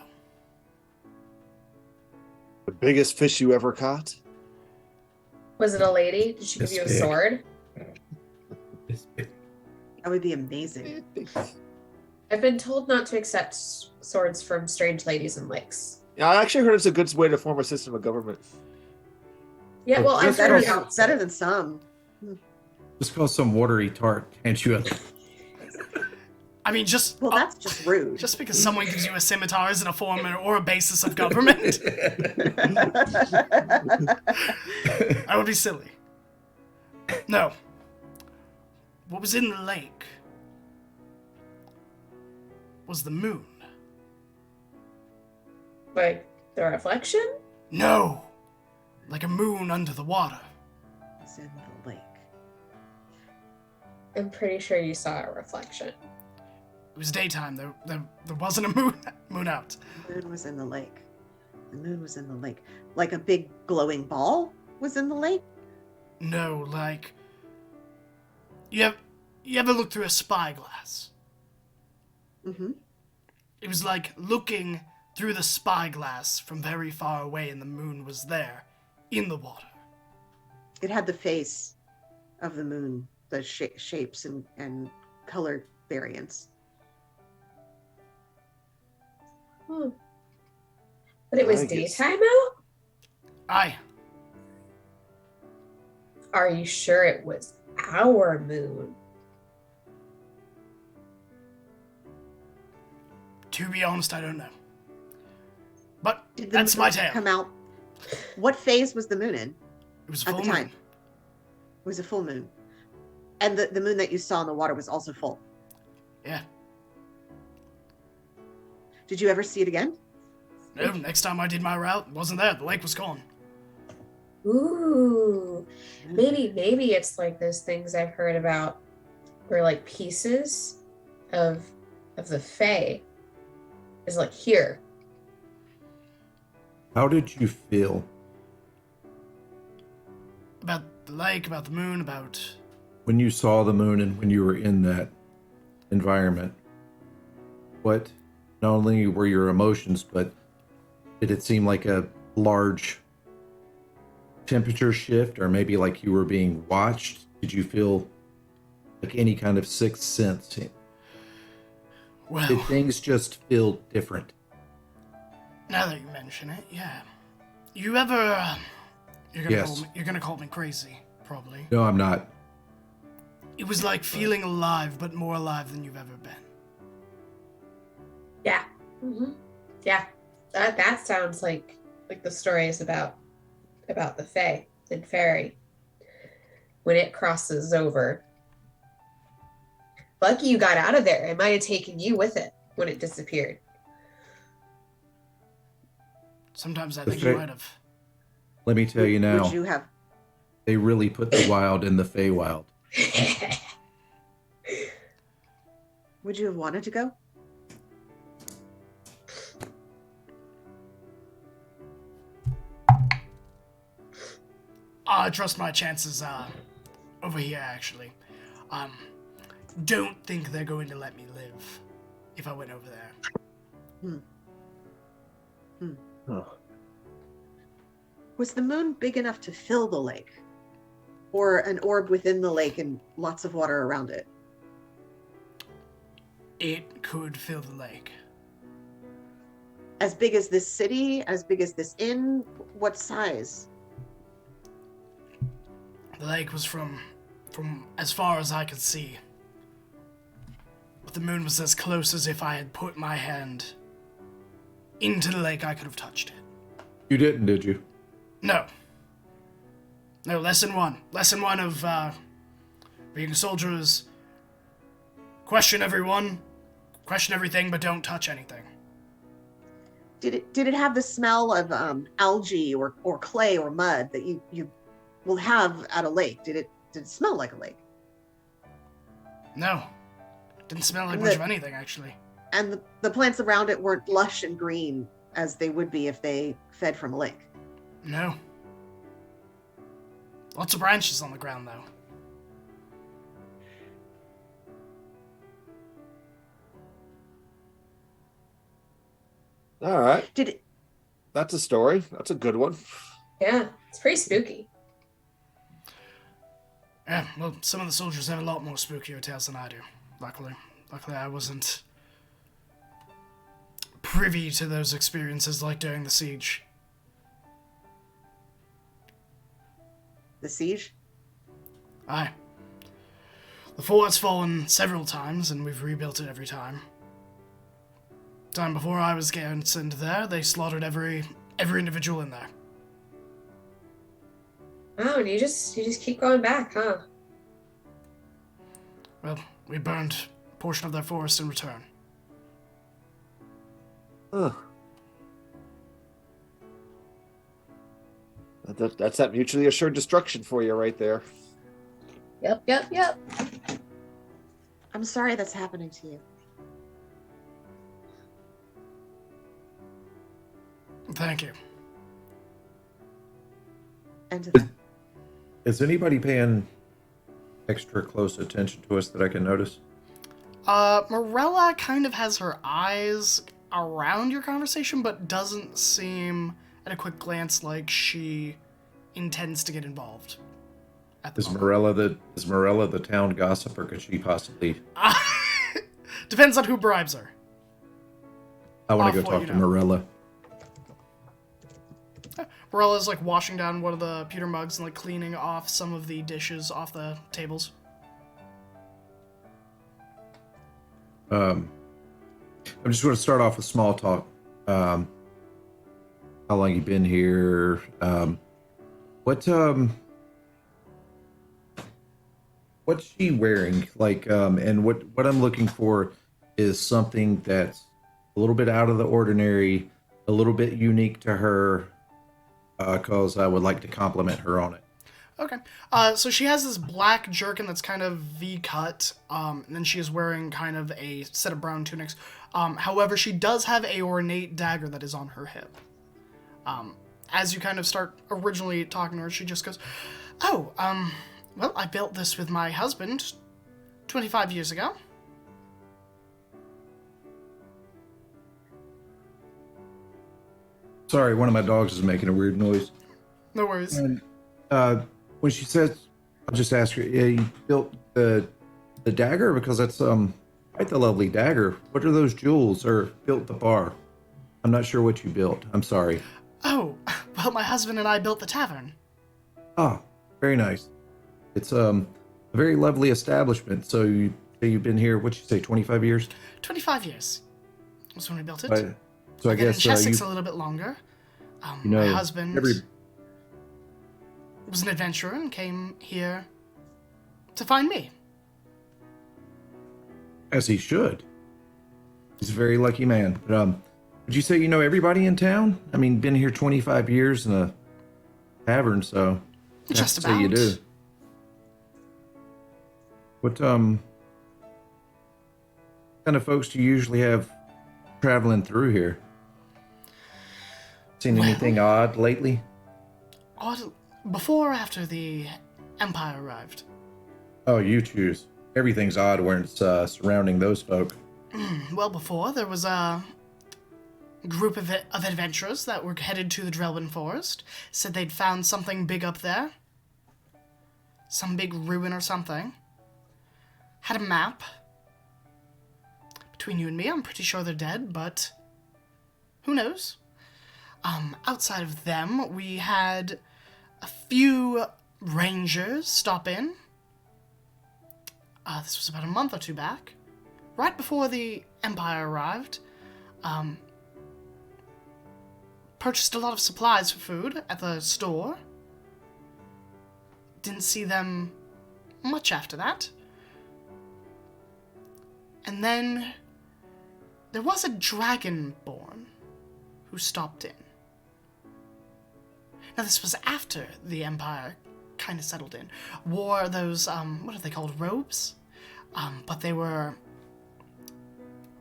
The biggest fish you ever caught? Was it a lady? Did she give It's you a big. sword? That would be amazing. I've been told not to accept swords from strange ladies in lakes. Yeah, I actually heard it's a good way to form a system of government. Yeah, well, I've Just heard Better than some. Just call some watery tart, and you I mean, just Well, that's just rude. just because someone gives you a scimitar isn't a form or a basis of government. I would be silly. No. What was in the lake was the moon. like the reflection. No. Like a moon under the water. It's in the lake. I'm pretty sure you saw a reflection. It was daytime. There wasn't a moon out. The moon was in the lake. The moon was in the lake. Like a big glowing ball was in the lake? No, like you ever look through a spyglass? Mm-hmm. It was like looking through the spyglass from very far away, and the moon was there in the water. It had the face of the moon, the shapes and color variants. Hmm. But it was I guess- daytime out? Aye. Are you sure it was our moon. To be honest, I don't know. But Did the that's moon my tale. come out? What phase was the moon in It was a at full the time? moon. It was a full moon. And the moon that you saw in the water was also full. Yeah. Did you ever see it again? No, next time I did my route, it wasn't there. The lake was gone. Ooh, maybe it's like those things I've heard about, where like pieces of the Fae is like here. How did you feel? About the lake, about the moon, about... When you saw the moon and when you were in that environment, what not only were your emotions, but did it seem like a large temperature shift, or maybe like you were being watched? Did you feel like any kind of sixth sense? Did Well, things just feel different? now that you mention it, yeah. You ever... Yes. You're gonna call me crazy, probably. No, I'm not. It was like feeling alive, but more alive than you've ever been. Yeah. Yeah. That sounds like the story is about the Fae and fairy when it crosses over. Lucky you got out of there. It might have taken you with it when it disappeared. Sometimes I The think you Fae- might have. Let me tell you now, Would you have? they really put the wild in the Feywild. Would you have wanted to go? I trust my chances over here, actually. Don't think they're going to let me live if I went over there. Oh. Was the moon big enough to fill the lake? Or an orb within the lake and lots of water around it? It could fill the lake. As big as this city? As big as this inn? What size? The lake was from as far as I could see. But the moon was as close as if I had put my hand into the lake, I could have touched it. You didn't, did you? No. No, lesson one. Lesson one of being a soldier is question everyone, question everything, but don't touch anything. Did it have the smell of algae or clay or mud that you will have at a lake? Did it smell like a lake? No. Didn't smell like much of anything, actually. And the plants around it weren't lush and green as they would be if they fed from a lake. No. Lots of branches on the ground, though. All right. Did it? That's a story. That's a good one. Yeah, it's pretty spooky. Yeah, well, some of the soldiers have a lot more spookier tales than I do. Luckily, I wasn't privy to those experiences like during the siege. The siege? Aye. The fort has fallen several times, and we've rebuilt it every time. Time before I was garrisoned there, they slaughtered every individual in there. Oh, and you just keep going back, huh? Well, we burned a portion of their forest in return. Huh. That's that mutually assured destruction for you right there. Yep. I'm sorry that's happening to you. Thank you. And to them. Is anybody paying extra close attention to us that I can notice? Morella kind of has her eyes around your conversation, but doesn't seem, at a quick glance, like she intends to get involved. At the Is moment. Morella the town gossip, or could she possibly? Depends on who bribes her. I want to Off go what talk you to know. Morella. Barella's like washing down one of the pewter mugs and like cleaning off some of the dishes off the tables. I'm just going to start off with small talk. How long you been here? What what's she wearing? Like, and what I'm looking for is something that's a little bit out of the ordinary, a little bit unique to her, because I would like to compliment her on it. Okay. So she has this black jerkin that's kind of V-cut, and then she is wearing kind of a set of brown tunics. However, she does have a ornate dagger that is on her hip. As you kind of start originally talking to her, she just goes, "Oh, well, I built this with my husband 25 years ago." Sorry, one of my dogs is making a weird noise. No worries. And when she says, I'll just ask her, you built the dagger? Because that's quite the lovely dagger. What are those jewels? Or built the bar? I'm not sure what you built. I'm sorry. Oh, well, my husband and I built the tavern. Ah, very nice. It's a very lovely establishment. So you've been here, what'd you say, 25 years? 25 years was when we built it. Right. So I I've been guess in Chessex a little bit longer. My husband was an adventurer and came here to find me. as he should. He's a very lucky man. But would you say you know everybody in town? I mean, been here 25 years in a tavern, so Just I'd say you about. do. What kind of folks do you usually have traveling through here? Seen anything odd lately? Before or after the Empire arrived? Oh, you choose. Everything's odd when it's surrounding those folk. Well, before, there was a group of adventurers that were headed to the Drelwyn Forest. Said they'd found something big up there. Some big ruin or something. Had a map. Between you and me, I'm pretty sure they're dead, but who knows? Outside of them, we had a few rangers stop in. This was about a month or two back. Right before the Empire arrived. Purchased a lot of supplies for food at the store. Didn't see them much after that. And then there was a dragonborn who stopped in. Now, this was after the Empire kind of settled in. Wore those, what are they called, robes? But they were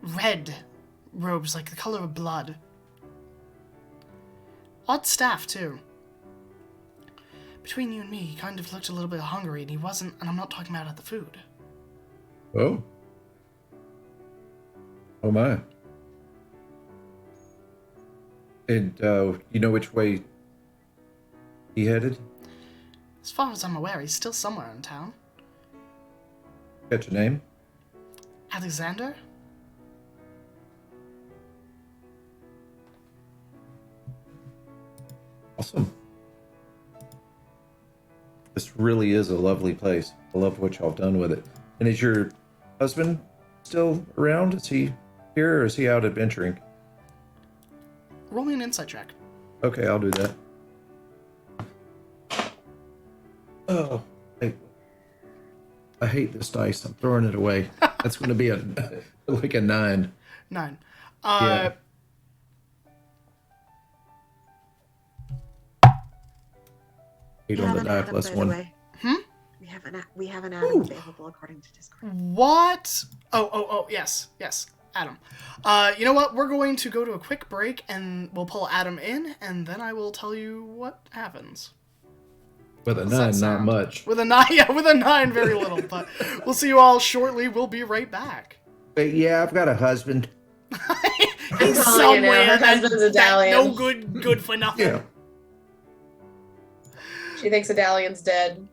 red robes, like the color of blood. Odd staff, too. Between you and me, he kind of looked a little bit hungry, and he wasn't, and I'm not talking about at the food. Oh. Oh my. And you know which way he headed? As far as I'm aware, he's still somewhere in town. Catch a name? Alexander? Awesome. This really is a lovely place. I love what y'all done with it. And is your husband still around? Is he here or is he out adventuring? Roll me an insight check. Okay, I'll do that. Oh, I hate this dice. I'm throwing it away. That's going to be like a 9. 9. Yeah. 8 on the die plus 1. We have an Adam available according to Discord. What? Oh, yes, Adam. You know what? We're going to go to a quick break, and we'll pull Adam in, and then I will tell you what happens. With a How's 9, that not sound? much. With a 9, yeah, with a 9, very little. But we'll see you all shortly. We'll be right back. But yeah, I've got a husband. He's calling it now. somewhere. Her husband's a that no Dalian. good for nothing. Yeah. She thinks Adalian's dead.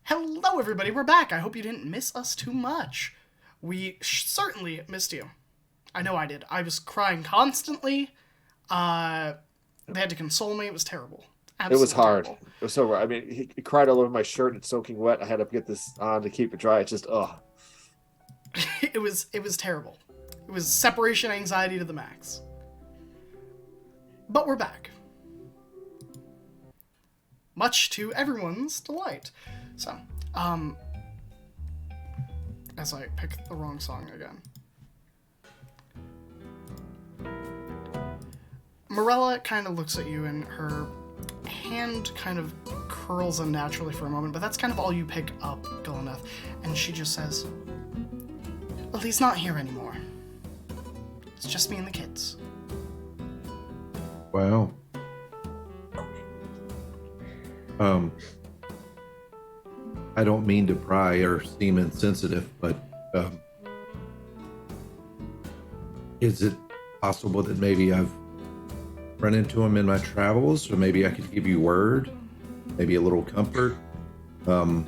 Hello, everybody. We're back. I hope you didn't miss us too much. We certainly missed you. I know I did. I was crying constantly. They had to console me. It was terrible. Absolutely It was hard. terrible. It was so hard. I mean, he cried all over my shirt and it's soaking wet. I had to get this on to keep it dry. It's just, ugh. It was terrible. It was separation anxiety to the max. But we're back. Much to everyone's delight. So, as I pick the wrong song again. Morella kind of looks at you and her hand kind of curls unnaturally for a moment, but that's kind of all you pick up, Gullineth. And she just says, well, he's not here anymore. It's just me and the kids. Wow. I don't mean to pry or seem insensitive, but is it possible that maybe I've run into him in my travels, or maybe I could give you word, maybe a little comfort? I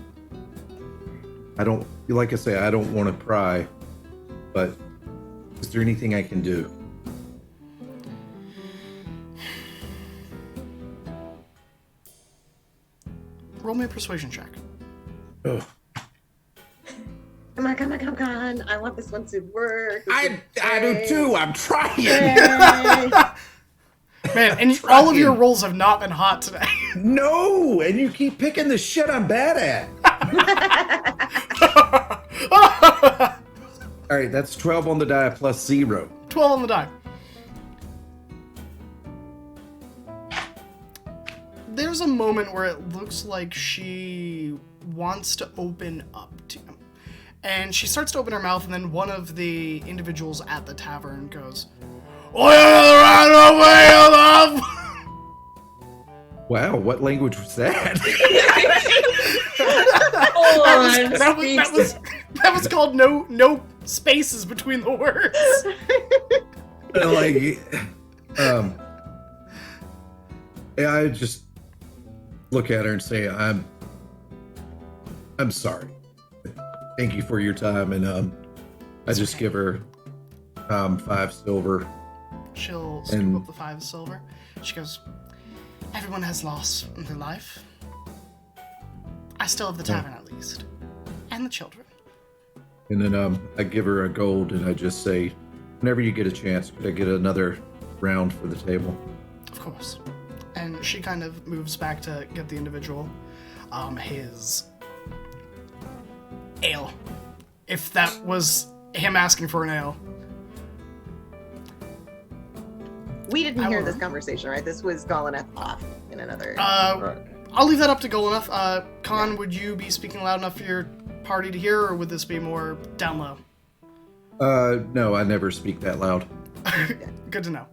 don't, like I say, I don't want to pry, but is there anything I can do? Roll me a persuasion check. Ugh. Come on. I want this one to work. I do too. I'm trying. Yay. Man, and all of your rolls have not been hot today. No, and you keep picking the shit I'm bad at. All right, that's 12 on the die plus 0. 12 on the die. There's a moment where it looks like she wants to open up to him. And she starts to open her mouth, and then one of the individuals at the tavern goes, Wow, what language was that? that was called no spaces between the words. I just look at her and say, I'm sorry. Thank you for your time, and I just give her 5 silver. She'll scoop up the 5 silver. She goes, everyone has loss in their life. I still have the tavern at least. And the children. And then I give her a gold, and I just say, whenever you get a chance, could I get another round for the table? Of course. And she kind of moves back to get the individual his ale. If that was him asking for an ale. We didn't hear this conversation, right? This was Gullineth off in another. I'll leave that up to Gullineth. Khan, would you be speaking loud enough for your party to hear, or would this be more down low? No, I never speak that loud. Good to know.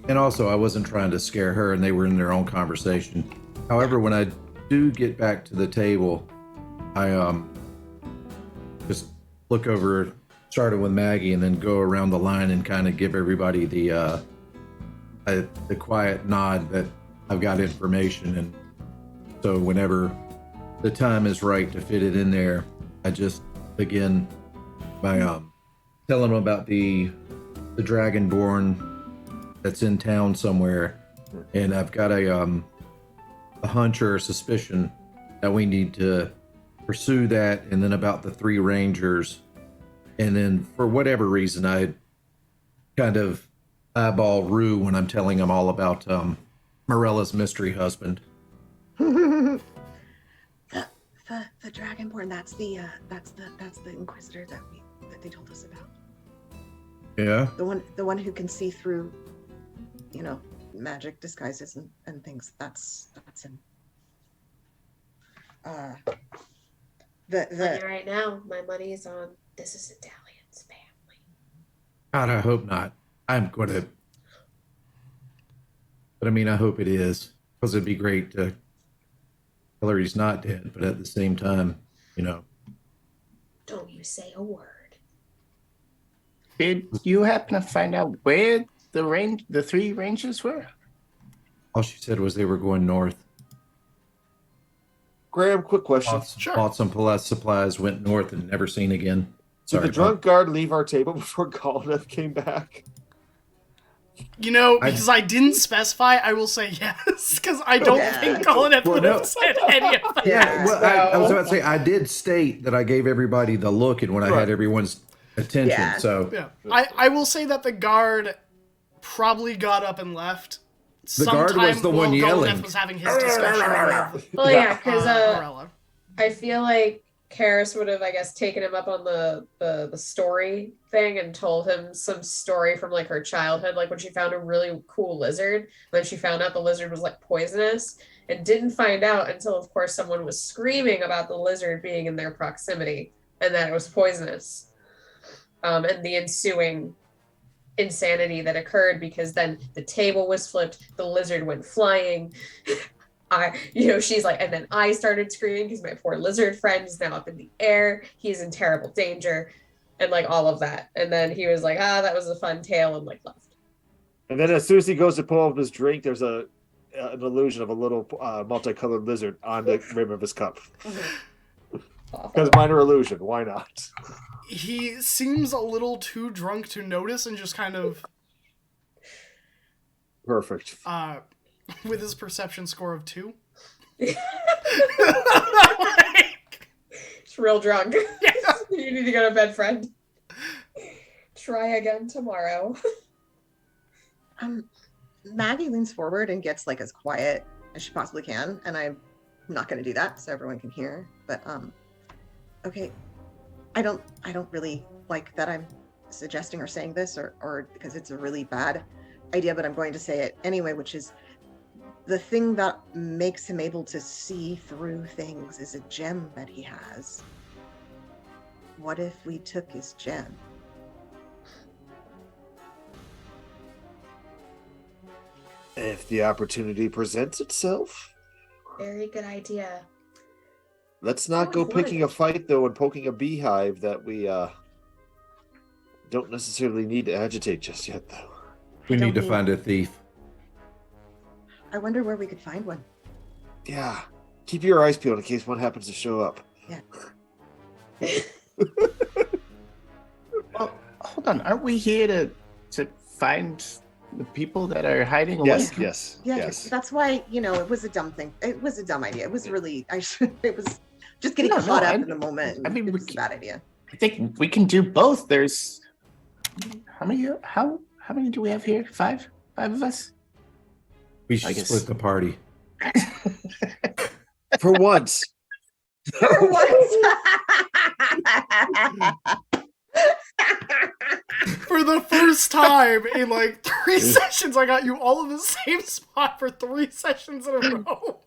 And also, I wasn't trying to scare her, and they were in their own conversation. However, when I do get back to the table, I just look over, starting with Maggie, and then go around the line and kind of give everybody the quiet nod that I've got information. And so whenever the time is right to fit it in there, I just begin by telling them about the Dragonborn that's in town somewhere, and I've got a hunch or a suspicion that we need to pursue that, and then about the 3 rangers, and then for whatever reason I kind of eyeball Rue when I'm telling them all about Morella's mystery husband. The Dragonborn. That's the Inquisitor that they told us about. Yeah. The one who can see through, magic disguises and things. That's him. Right now, my money is on this is Italian's family. God, I hope not. I'm gonna, but I mean, I hope it is, because it'd be great to tell her he's not dead, but at the same time, Don't you say a word. Did you happen to find out where the 3 rangers were? all she said was they were going north. Graham, quick question. Bought some Palace supplies, went north, and never seen again. Did the drunk guard leave our table before Galneth came back? You know, because I didn't specify, I will say yes, because I don't think Galneth would have said any of that. Yeah, well, I was about to say, I did state that I gave everybody the look and when I had everyone's attention, so... Yeah, I will say that the guard probably got up and left. The guard was the one yelling. Galneth was having his discussion with Well, yeah, because I feel like Karis would have, I guess, taken him up on the story thing and told him some story from like her childhood, like when she found a really cool lizard. Then she found out the lizard was like poisonous and didn't find out until, of course, someone was screaming about the lizard being in their proximity and that it was poisonous. And the ensuing insanity that occurred because then the table was flipped, the lizard went flying. She's like, and then I started screaming because my poor lizard friend is now up in the air. He's in terrible danger, and like all of that. And then he was like, that was a fun tale, and like left. And then as soon as he goes to pull up his drink, there's an illusion of a little multicolored lizard on the rim of his cup. Because minor illusion, why not? He seems a little too drunk to notice and just kind of... Perfect. With his perception score of 2. It's real drunk. Yeah. You need to go to bed, friend. Try again tomorrow. Maggie leans forward and gets like as quiet as she possibly can, and I'm not going to do that so everyone can hear. But okay, I don't really like that I'm suggesting or saying this, or because it's a really bad idea, but I'm going to say it anyway, which is the thing that makes him able to see through things is a gem that he has. What if we took his gem? If the opportunity presents itself. Very good idea. Let's not go picking a fight, though, and poking a beehive that we don't necessarily need to agitate just yet, though. We need to find a thief. I wonder where we could find one. Yeah. Keep your eyes peeled in case one happens to show up. Yeah. Well, hold on. Aren't we here to find the people that are hiding away? Yes. That's why, it was a dumb thing. It was a dumb idea. It was really, it was just getting caught up in the moment. I mean, it was a bad idea. I think we can do both. There's how many do we have here? 5 of us? We should split the party. For once. For once. For the first time in like 3 sessions, I got you all in the same spot for 3 sessions in a row.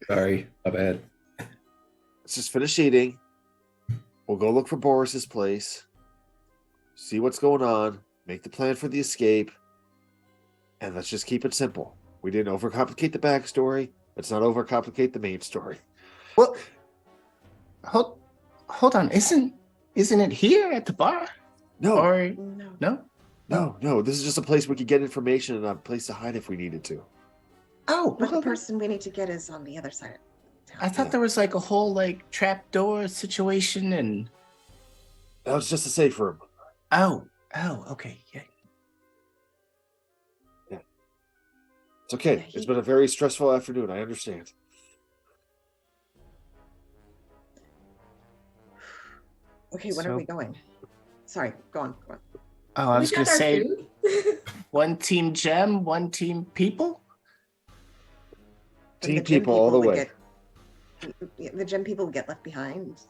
Sorry, my bad. Let's just finish eating. We'll go look for Boris's place. See what's going on. Make the plan for the escape. And let's just keep it simple. We didn't overcomplicate the backstory. Let's not overcomplicate the main story. Well, hold on. Isn't it here at the bar? No. Or No. This is just a place we could get information and a place to hide if we needed to. Oh, but the person we need to get is on the other side of town. I thought there was like a whole like trap door situation and... That was just a safe room. Oh, okay. Yeah. It's okay. It's been a very stressful afternoon. I understand. Okay, when are we going? Sorry, go on. Oh, I was going to say, one team gem, one team people? Team people all the way. The gem people would get left behind,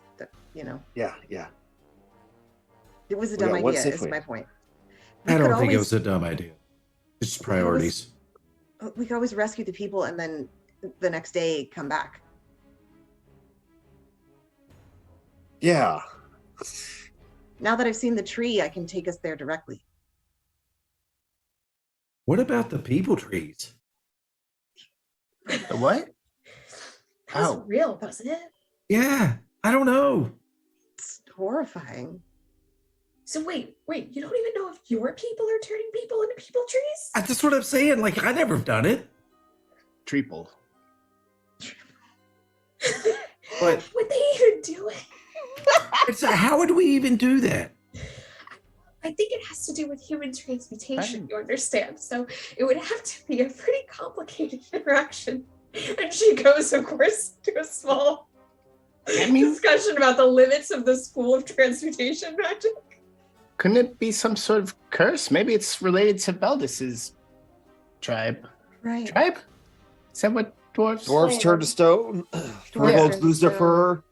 Yeah. It was a dumb idea, is my point. I don't think it was a dumb idea. It's priorities. We could always rescue the people and then the next day come back. Yeah. Now that I've seen the tree, I can take us there directly. What about the people trees? The what? That was real, wasn't it? Yeah, I don't know. It's horrifying. So wait, you don't even know if your people are turning people into people trees? That's what I'm saying. Like, I never have done it. triple. But Would they even do it? how would we even do that? I think it has to do with human transmutation, Right. you understand? So it would have to be a pretty complicated interaction. And she goes, of course, to a small I mean, discussion about the limits of the school of transmutation magic. couldn't it be some sort of curse? Maybe it's related to Beldis's tribe. Right. Tribe? Is that what dwarves? Dwarves turn to stone. Furbolgs lose their fur.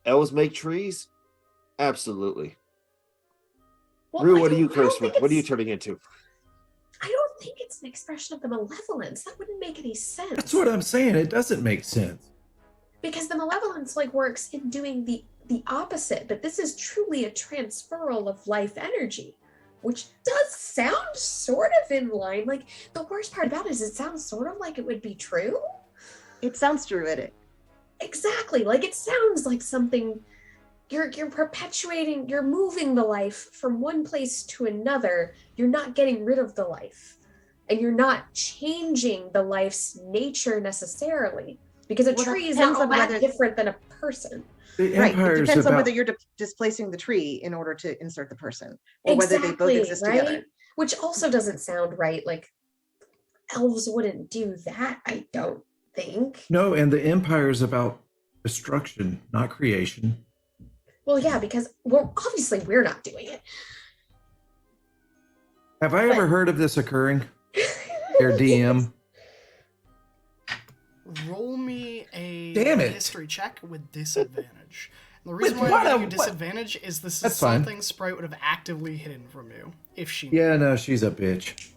Elves make trees. Absolutely. Well, Rue, I what are you don't- I don't cursed with? think What are you it's- turning into? I don't think it's an expression of the malevolence. That wouldn't make any sense. That's what I'm saying. It doesn't make sense. Because the malevolence like works in doing the opposite, but this is truly a transferal of life energy, which does sound sort of in line. Like the worst part about it is it sounds sort of like it would be true. It sounds druidic. Exactly. Like it sounds like something you're perpetuating, you're moving the life from one place to another. You're not getting rid of the life. And you're not changing the life's nature necessarily. Because a Well, that tree is depends not on that whether- different than a person. The Right. It Empire's depends on about whether you're displacing the tree in order to insert the person, or whether they both exist together. Which also doesn't sound right. Like elves wouldn't do that, I don't think. no, and the Empire's about destruction, not creation. Well, yeah, because well, obviously we're not doing it. Have I ever heard of this occurring? Their DM. Roll me a Damn it. history check with disadvantage. And the reason With why what? I give you What? disadvantage is this is That's fine. something Sprite would have actively hidden from you if she Yeah, no, she's a bitch.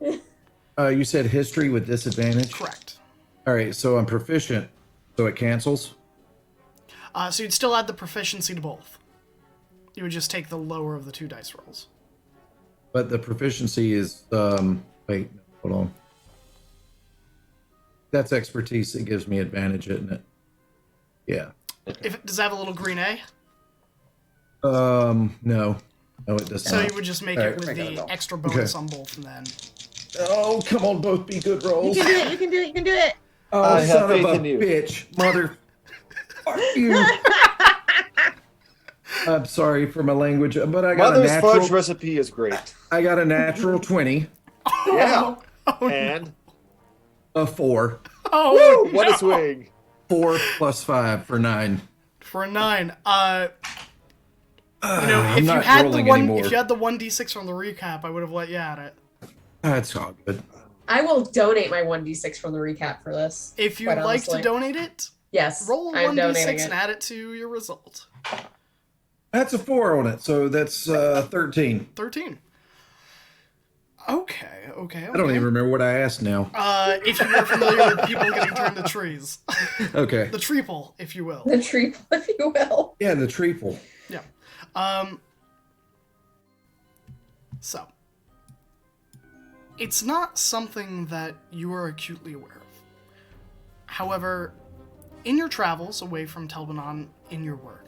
You said history with disadvantage? correct. All right, so I'm proficient, so it cancels. So you'd still add the proficiency to both. You would just take the lower of the two dice rolls. But the proficiency is, wait, hold on. That's expertise that gives me advantage, isn't it? Yeah. Does it have a little green A? No. No, it does So not. you would just make All it right. with I got it the all. extra bonus Okay. on both, and then Oh, come on, both be good You rolls. can do it. You can do it. You can do it. Oh, I have son of faith a in you. bitch. Mother. Fuck you. I'm sorry for my language, but I got Mother's a fudge natural. recipe is great. I got a natural 20, Yeah. oh, And a 4. oh woo, what no. a swing. 4 plus 5 for 9. For a 9. You know, I'm if you not had the rolling one, anymore. if you had the 1d6 from the recap, I would have let you at it. That's all good. I will donate my 1d6 from the recap for this. If you'd Quite like to honestly. donate it, Yes, roll a I'm donating 1d6 it. and add it to your result. That's a 4 on it, so that's 13. 13. Okay. I don't even remember what I asked now. If you were familiar with people getting turned to trees, Okay. the treeple, if you will. The tree, if you will. Yeah, the treeple. Yeah. So, it's not something that you are acutely aware of. However, in your travels away from Telbanon in your work,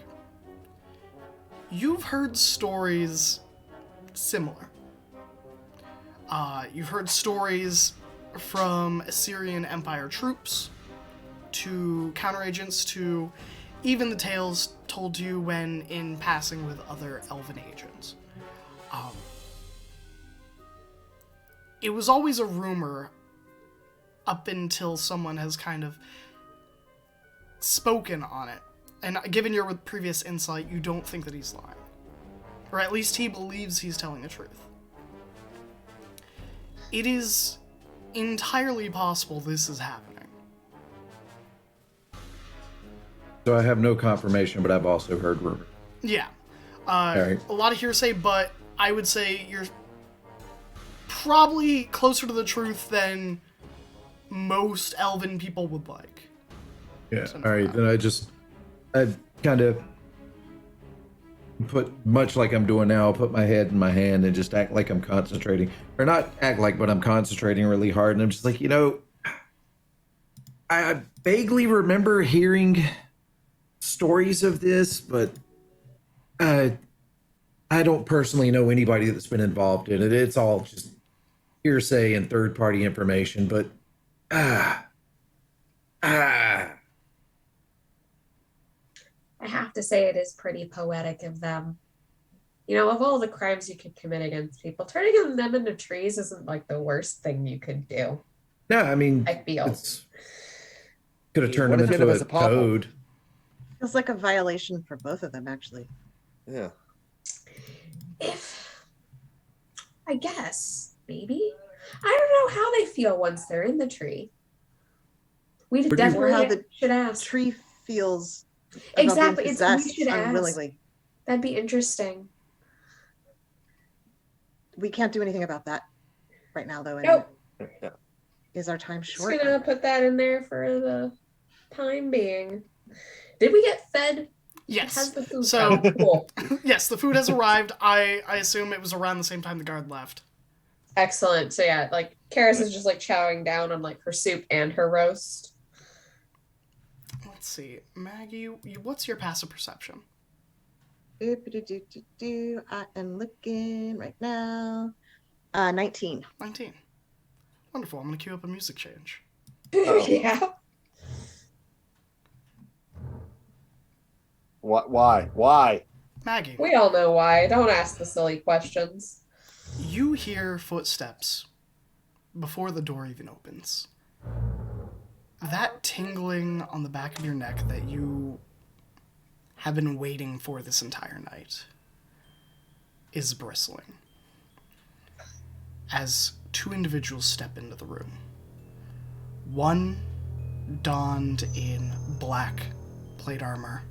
you've heard stories similar. You've heard stories from Assyrian Empire troops to counteragents to even the tales told to you when in passing with other elven agents. It was always a rumor up until someone has kind of spoken on it. And given your previous insight, you don't think that he's lying. Or at least he believes he's telling the truth. It is entirely possible this is happening. So I have no confirmation, but I've also heard rumors. Yeah. right. A lot of hearsay, but I would say you're probably closer to the truth than most elven people would like. Yeah. All right. Then I kind of put, much like I'm doing now, I'll put my head in my hand and just act like I'm concentrating. Or not act like, but I'm concentrating really hard. And I'm just like, I vaguely remember hearing stories of this, but I don't personally know anybody that's been involved in it. It's all just hearsay and third-party information. But Ah. I have to say it is pretty poetic of them. You know, of all the crimes you could commit against people, turning them into trees isn't like the worst thing you could do, No, I mean, I feel. it's could have turned What him if you end up into as a a pothole? toad. Feels like a violation for both of them, actually. Yeah. If, I guess, maybe. I don't know how they feel once they're in the tree. We Would you- Or how definitely the should ask. tree feels about Exactly. being We possessed should ask. unwillingly. That'd be interesting. We can't do anything about that right now, though. And Nope. Yeah. is our time Just short? gonna put that in there for the time being. Did we get fed? Yes. Has the food So- come? Cool. Yes, the food has arrived. I assume it was around the same time the guard left. Excellent. So yeah, like Karis is just like chowing down on like her soup and her roast. Let's see. Maggie, what's your passive perception? I am looking right now. 19. 19. Wonderful. I'm going to cue up a music change. Oh. Yeah. What? Why? Maggie, We all know why. Don't ask the silly questions. you hear footsteps before the door even opens. That tingling on the back of your neck that you have been waiting for this entire night is bristling as two individuals step into the room. One donned in black plate armor,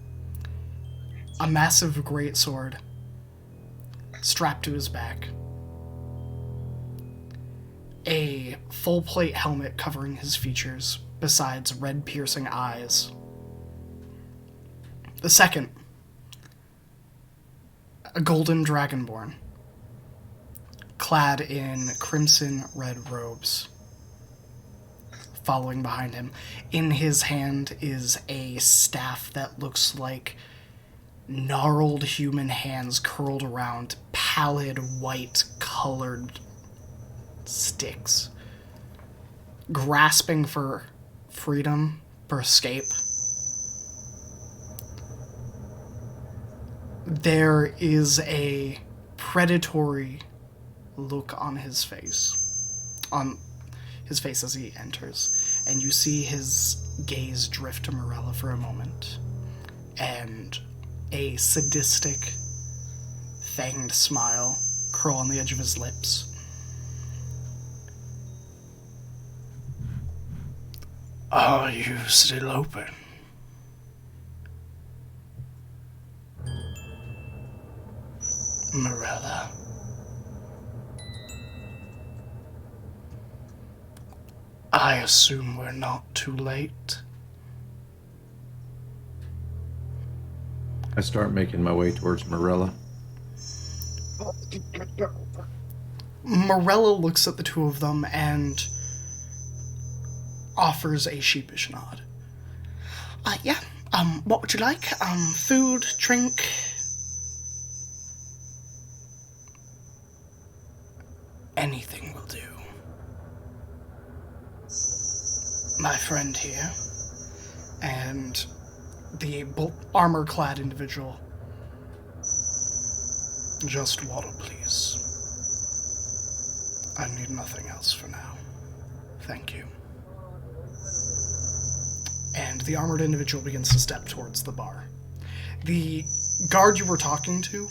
a massive greatsword strapped to his back, a full plate helmet covering his features, besides red piercing eyes. The second, a golden dragonborn, clad in crimson red robes, following behind him. In his hand is a staff that looks like gnarled human hands curled around pallid white colored sticks, grasping for freedom, for escape. There is a predatory look on his face as he enters, and you see his gaze drift to Morella for a moment, and a sadistic, fanged smile curl on the edge of his lips. Are you still open? Morella. I assume we're not too late. I start making my way towards Morella. Morella looks at the two of them and offers a sheepish nod. Yeah, what would you like? Food, drink? Anything will do. My friend here, and the armor-clad individual. Just water, please. I need nothing else for now. Thank you. And the armored individual begins to step towards the bar. The guard you were talking to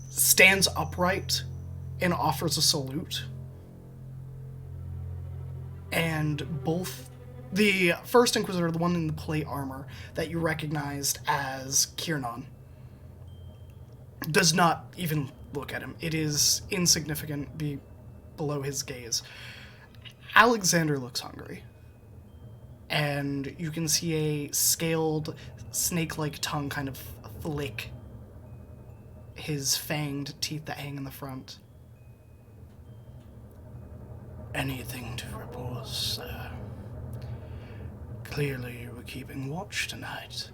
stands upright and offers a salute. And both the first Inquisitor, the one in the plate armor that you recognized as Kiernan, does not even look at him. It is insignificant below his gaze. Alexander looks hungry. And you can see a scaled, snake-like tongue kind of flick his fanged teeth that hang in the front. Anything to report, sir? Clearly you were keeping watch tonight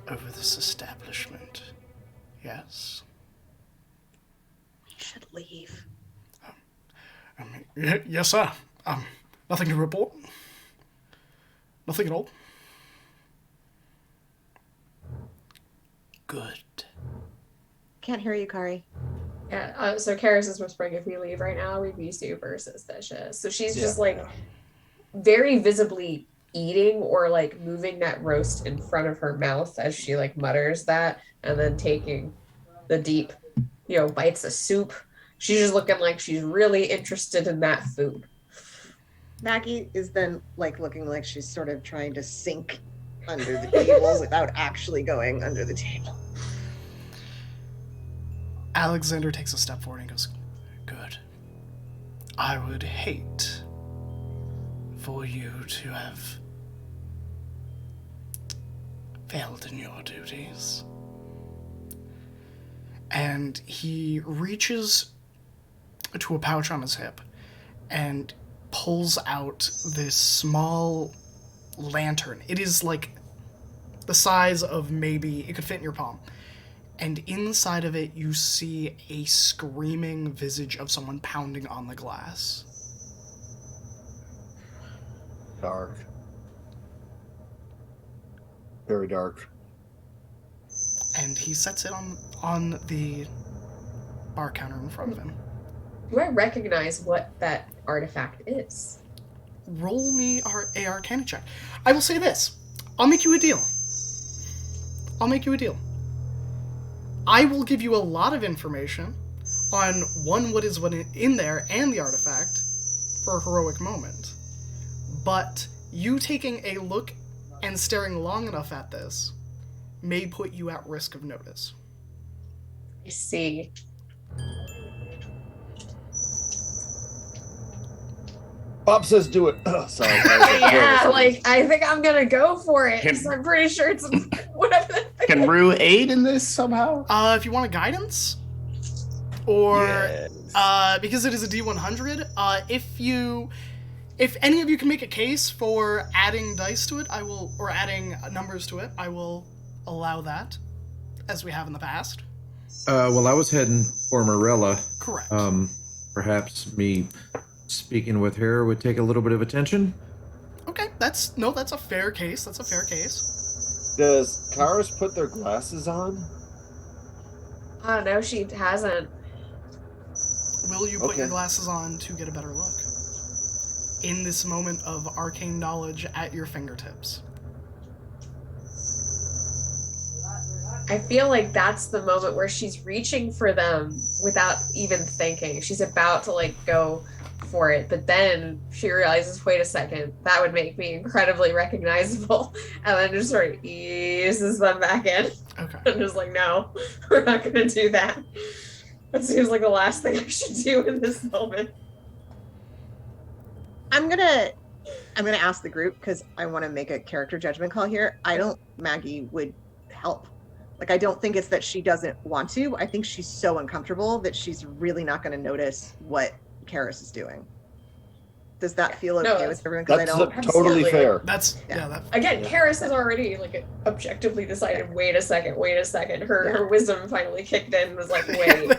over this establishment. Yes? We should leave. Yes, sir. Nothing to report? Nothing at all. Good. Can't hear you, Kari. Yeah, so Karis is whispering if we leave right now, we'd be super suspicious. So she's just like very visibly eating or like moving that roast in front of her mouth as she like mutters that, and then taking the deep, bites of soup. She's just looking like she's really interested in that food. Maggie is then like looking like she's sort of trying to sink under the table without actually going under the table. Alexander takes a step forward and goes, good. I would hate for you to have failed in your duties. And he reaches to a pouch on his hip and pulls out this small lantern. It is like the size of maybe it could fit in your palm. And inside of it, you see a screaming visage of someone pounding on the glass. Dark. Very dark. And he sets it on the bar counter in front of him. Do I recognize what that artifact is? Roll me a Arcana check. I will say this. I'll make you a deal. I will give you a lot of information on what is in there and the artifact for a heroic moment. But you taking a look and staring long enough at this may put you at risk of notice. I see. Bob says do it. Oh, sorry. Yeah, like, I think I'm gonna go for it, because I'm pretty sure it's whatever. Can Rue aid in this somehow? If you want a guidance, or Yes. because it is a D100, if any of you can make a case for adding dice to it, or adding numbers to it, I will allow that, as we have in the past. Well, I was heading for Morella. Correct. Perhaps me speaking with her would take a little bit of attention. Okay, that's a fair case. That's a fair case. Does Karis put their glasses on? Oh, no, she hasn't. Will you put your Okay. glasses on to get a better look? In this moment of arcane knowledge at your fingertips. I feel like that's the moment where she's reaching for them without even thinking. She's about to like go for it, but then she realizes, wait a second, that would make me incredibly recognizable, and then just sort of eases them back in. Okay. I'm just like, no, we're not gonna do that. That seems like the last thing I should do in this moment. I'm gonna ask the group because I want to make a character judgment call here. I don't Maggie would help. Like, I don't think it's that she doesn't want to. I think she's so uncomfortable that she's really not going to notice what Karis is doing. Does that feel okay No, with everyone? Because I That's don't. totally Absolutely. fair. That's Yeah. that. Again, Karis has already like objectively decided, wait a second. Her wisdom finally kicked in and was like, wait,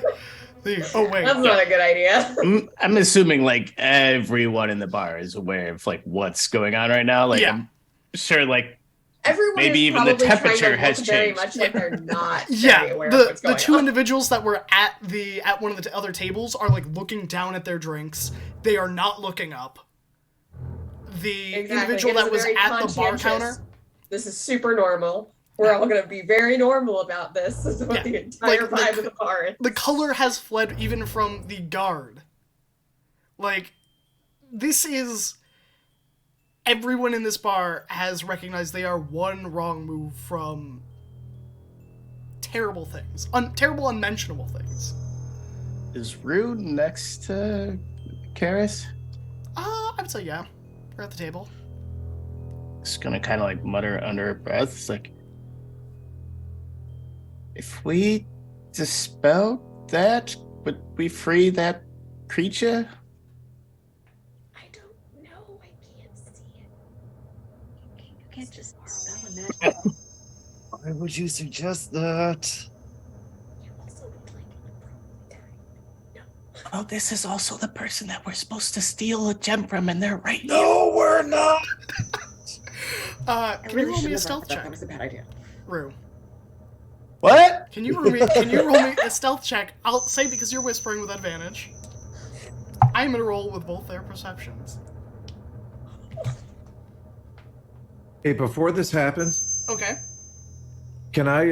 Oh wait. that's not a good idea. I'm assuming like everyone in the bar is aware of like what's going on right now. Like, Yeah. I'm sure like Everyone Maybe is even the probably trying to temperature look has very changed. much like they're not Yeah, very aware of the what's going two on. individuals that were at one of the other tables are like looking down at their drinks. They are not looking up. The individual It is that was very at the bar conscientious. counter, This is super normal. We're all going to be very normal about this. This is what Yeah, the entire like, vibe of the bar is. the color has fled even from the guard. Like, this is... Everyone in this bar has recognized they are one wrong move from terrible things. Terrible, unmentionable things. is Rue next to Karis? I would say yeah. We're at the table. Just gonna kind of like mutter under her breath. It's like, if we dispel that, would we free that creature? I don't know. I can't see it. You can't just spell that. Why would you suggest that? You also would like it the time. Oh, this is also the person that we're supposed to steal a gem from, and they're right here. No, we're not. I Can you really roll me shouldn't a have stealth brought that up. check, That was a bad idea. Rue? What? Can you roll me a stealth check? I'll say because you're whispering with advantage. I'm gonna roll with both their perceptions. Hey, before this happens, Okay. can I,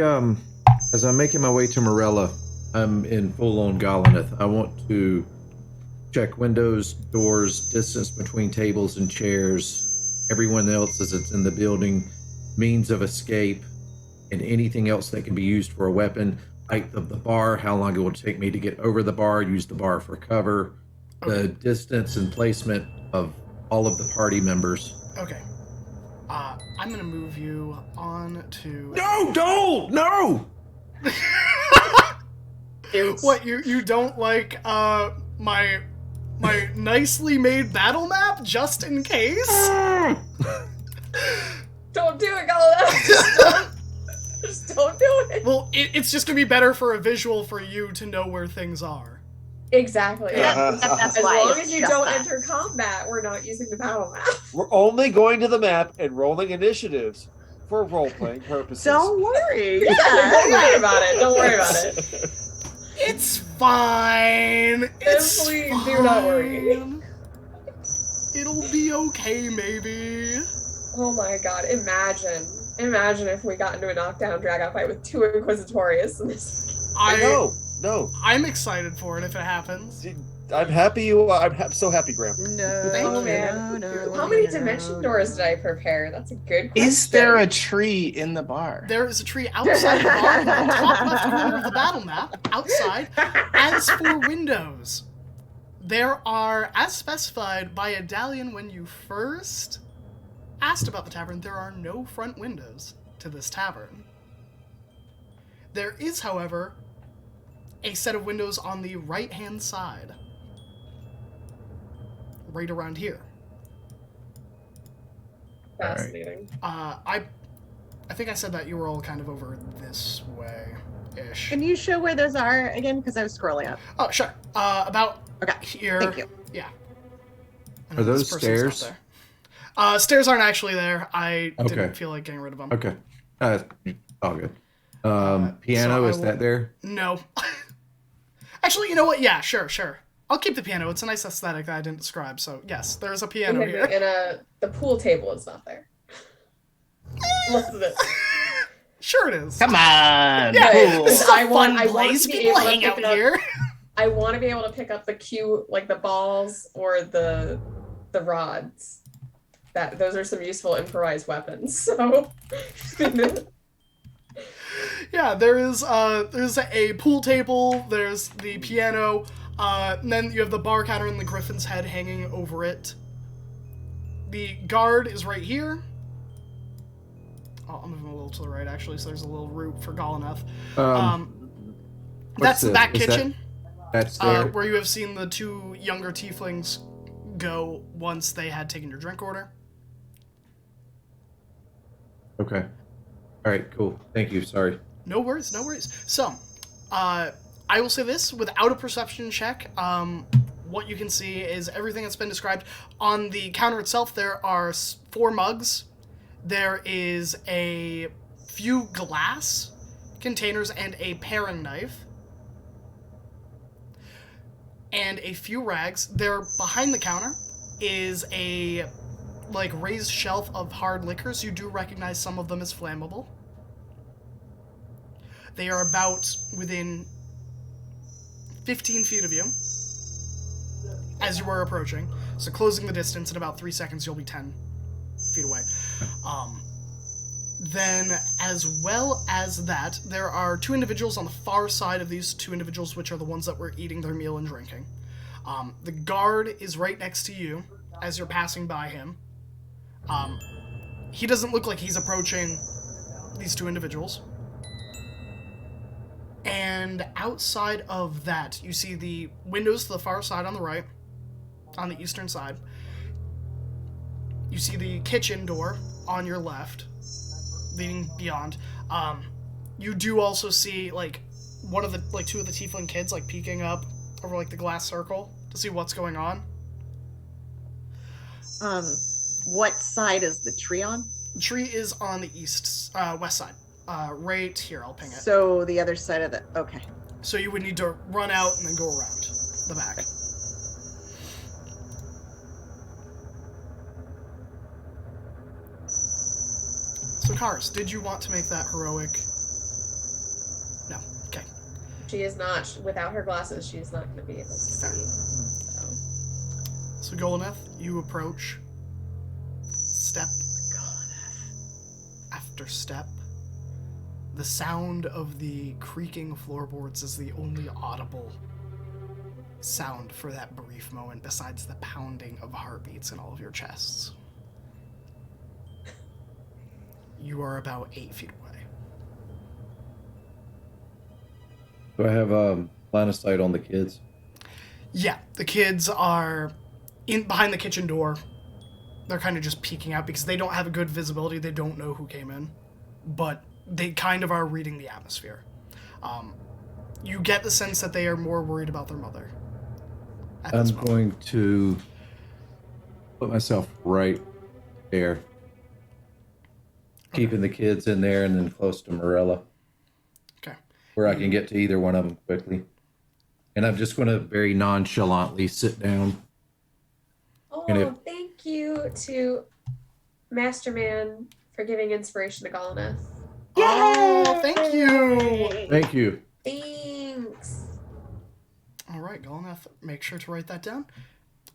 as I'm making my way to Morella, I'm in full-on Golineth. I want to check windows, doors, distance between tables and chairs, everyone else as it's in the building, means of escape, and anything else that can be used for a weapon, height of the bar, how long it will take me to get over the bar, use the bar for cover, the distance and placement of all of the party members. Okay. I'm gonna move you on to. No, don't! No! What, you don't like my nicely made battle map just in case? Don't do it, Galileo. Just don't do it. Well, it's just gonna be better for a visual for you to know where things are. Exactly. That's As why long it's as you just don't that. enter combat, we're not using the battle map. We're only going to the map and rolling initiatives for role-playing purposes. Don't worry. Don't worry about it. Don't worry about it. It's fine. It's Please fine. do not worry. It'll be okay, maybe. Oh my god, imagine if we got into a knockdown drag-out fight with 2 Inquisitorius in this. No. I'm excited for it if it happens. I'm happy I'm so happy, Graham. No, Thank you, man. man. How many dimension doors did I prepare? That's a good question. Is there a tree in the bar? There is a tree outside the bar in the top left corner of the battle map, outside. As for windows, there are, as specified by Adalion when you first asked about the tavern, there are no front windows to this tavern. There is, however, a set of windows on the right-hand side. Right around here. Fascinating. I think I said that you were all kind of over this way-ish. Can you show where those are again? Because I was scrolling up. Oh, sure. About Okay. here. Thank you. Yeah. Are those This person's not stairs? there. Stairs aren't actually there. I Okay. didn't feel like getting rid of them. Okay. All good. Piano, so I is that will- there? No. Actually, you know what? Yeah, sure. I'll keep the piano. It's a nice aesthetic that I didn't describe. So, yes, there's a piano here. And the pool table is not there. Look at this. Sure it is. Come on. Yeah, cool. this is a I fun want place. to be People able to hang pick out it up. here. I want to be able to pick up the cue, like the balls or the rods. Those are some useful improvised weapons. So Yeah, there's a pool table, there's the piano, and then you have the bar counter and the griffin's head hanging over it. The guard is right here. Oh, I'm moving a little to the right, actually, so there's a little route for Golineth. That's what's that this? Is kitchen, That's there. where you have seen the 2 younger tieflings go once they had taken your drink order. Okay. All right, cool. Thank you. Sorry. No worries. So, I will say this, without a perception check, what you can see is everything that's been described. On the counter itself, there are 4 mugs. There is a few glass containers and a paring knife. And a few rags. There, behind the counter, is a raised shelf of hard liquors. You do recognize some of them as flammable. They are about within 15 feet of you as you are approaching. So closing the distance, in about 3 seconds, you'll be 10 feet away. Then, as well as that, there are 2 individuals on the far side of these 2 individuals, which are the ones that were eating their meal and drinking. The guard is right next to you as you're passing by him. He doesn't look like he's approaching these 2 individuals. And outside of that, you see the windows to the far side on the right, on the eastern side. You see the kitchen door on your left, leading beyond. You do also see, 2 of the tiefling kids, peeking up over, the glass circle to see what's going on. What side is the tree on? The tree is on the west side. Right here, I'll ping it. So the other side of the. Okay. So you would need to run out and then go around the back. So, Karis, did you want to make that heroic? No. Okay. She is not, without her glasses, she is not going to be able to see. So, Goldeneth, you approach. Step after step. The sound of the creaking floorboards is the only audible sound for that brief moment, besides the pounding of heartbeats in all of your chests. You are about 8 feet away. Do I have line of sight on the kids? Yeah, the kids are in behind the kitchen door. They're kind of just peeking out because they don't have a good visibility. They don't know who came in, but they kind of are reading the atmosphere. You get the sense that they are more worried about their mother. I'm going to put myself right there, keeping the kids in there and then close to Morella. Okay. Where I can get to either one of them quickly. And I'm just going to very nonchalantly sit down. Oh, thank you to Masterman for giving inspiration to Goldeneth. Oh, thank you. Thank you. Thanks. All right, Goldeneth, make sure to write that down.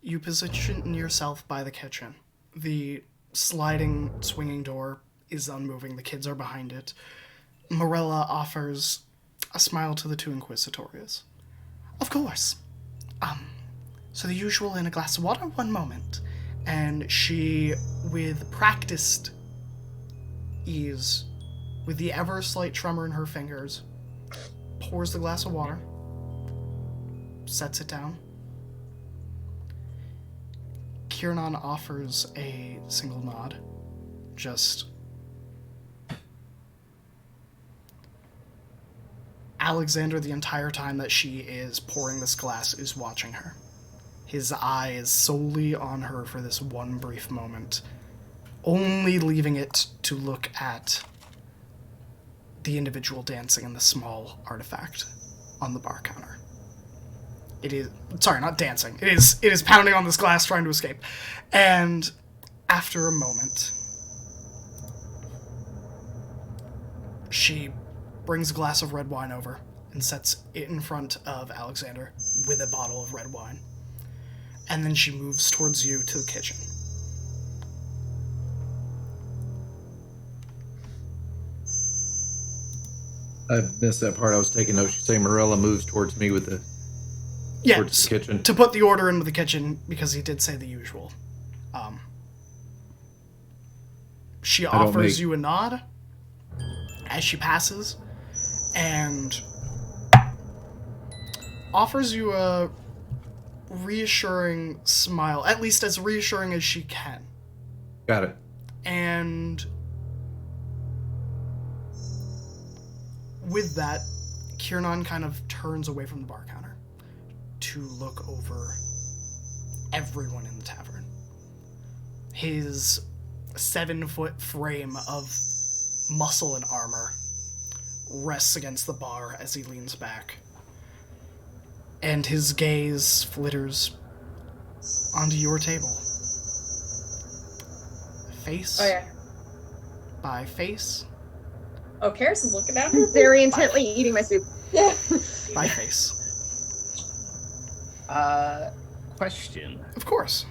You position yourself by the kitchen. The sliding, swinging door is unmoving. The kids are behind it. Morella offers a smile to the two Inquisitorias. Of course. So the usual in a glass of water, one moment. And she, with practiced ease, with the ever slight tremor in her fingers, pours the glass of water, sets it down. Kiernan offers a single nod. Just... Alexander, the entire time that she is pouring this glass, is watching her. His eye is solely on her for this one brief moment, only leaving it to look at the individual dancing in the small artifact on the bar counter. It is, sorry, not dancing. It is pounding on this glass trying to escape. And after a moment, she brings a glass of red wine over and sets it in front of Alexander with a bottle of red wine. And then she moves towards you to the kitchen. I missed that part. I was taking notes. You say Morella moves towards me with the towards the kitchen. To put the order into the kitchen, because he did say the usual. She offers you a nod as she passes, and offers you a reassuring smile, at least as reassuring as she can. Got it. And with that, Kiernan kind of turns away from the bar counter to look over everyone in the tavern. His 7-foot frame of muscle and armor rests against the bar as he leans back, and his gaze flitters onto your table. Face by face. Oh, Karis is looking down. Very intently eating my soup. Yeah. By face. Question. Of course.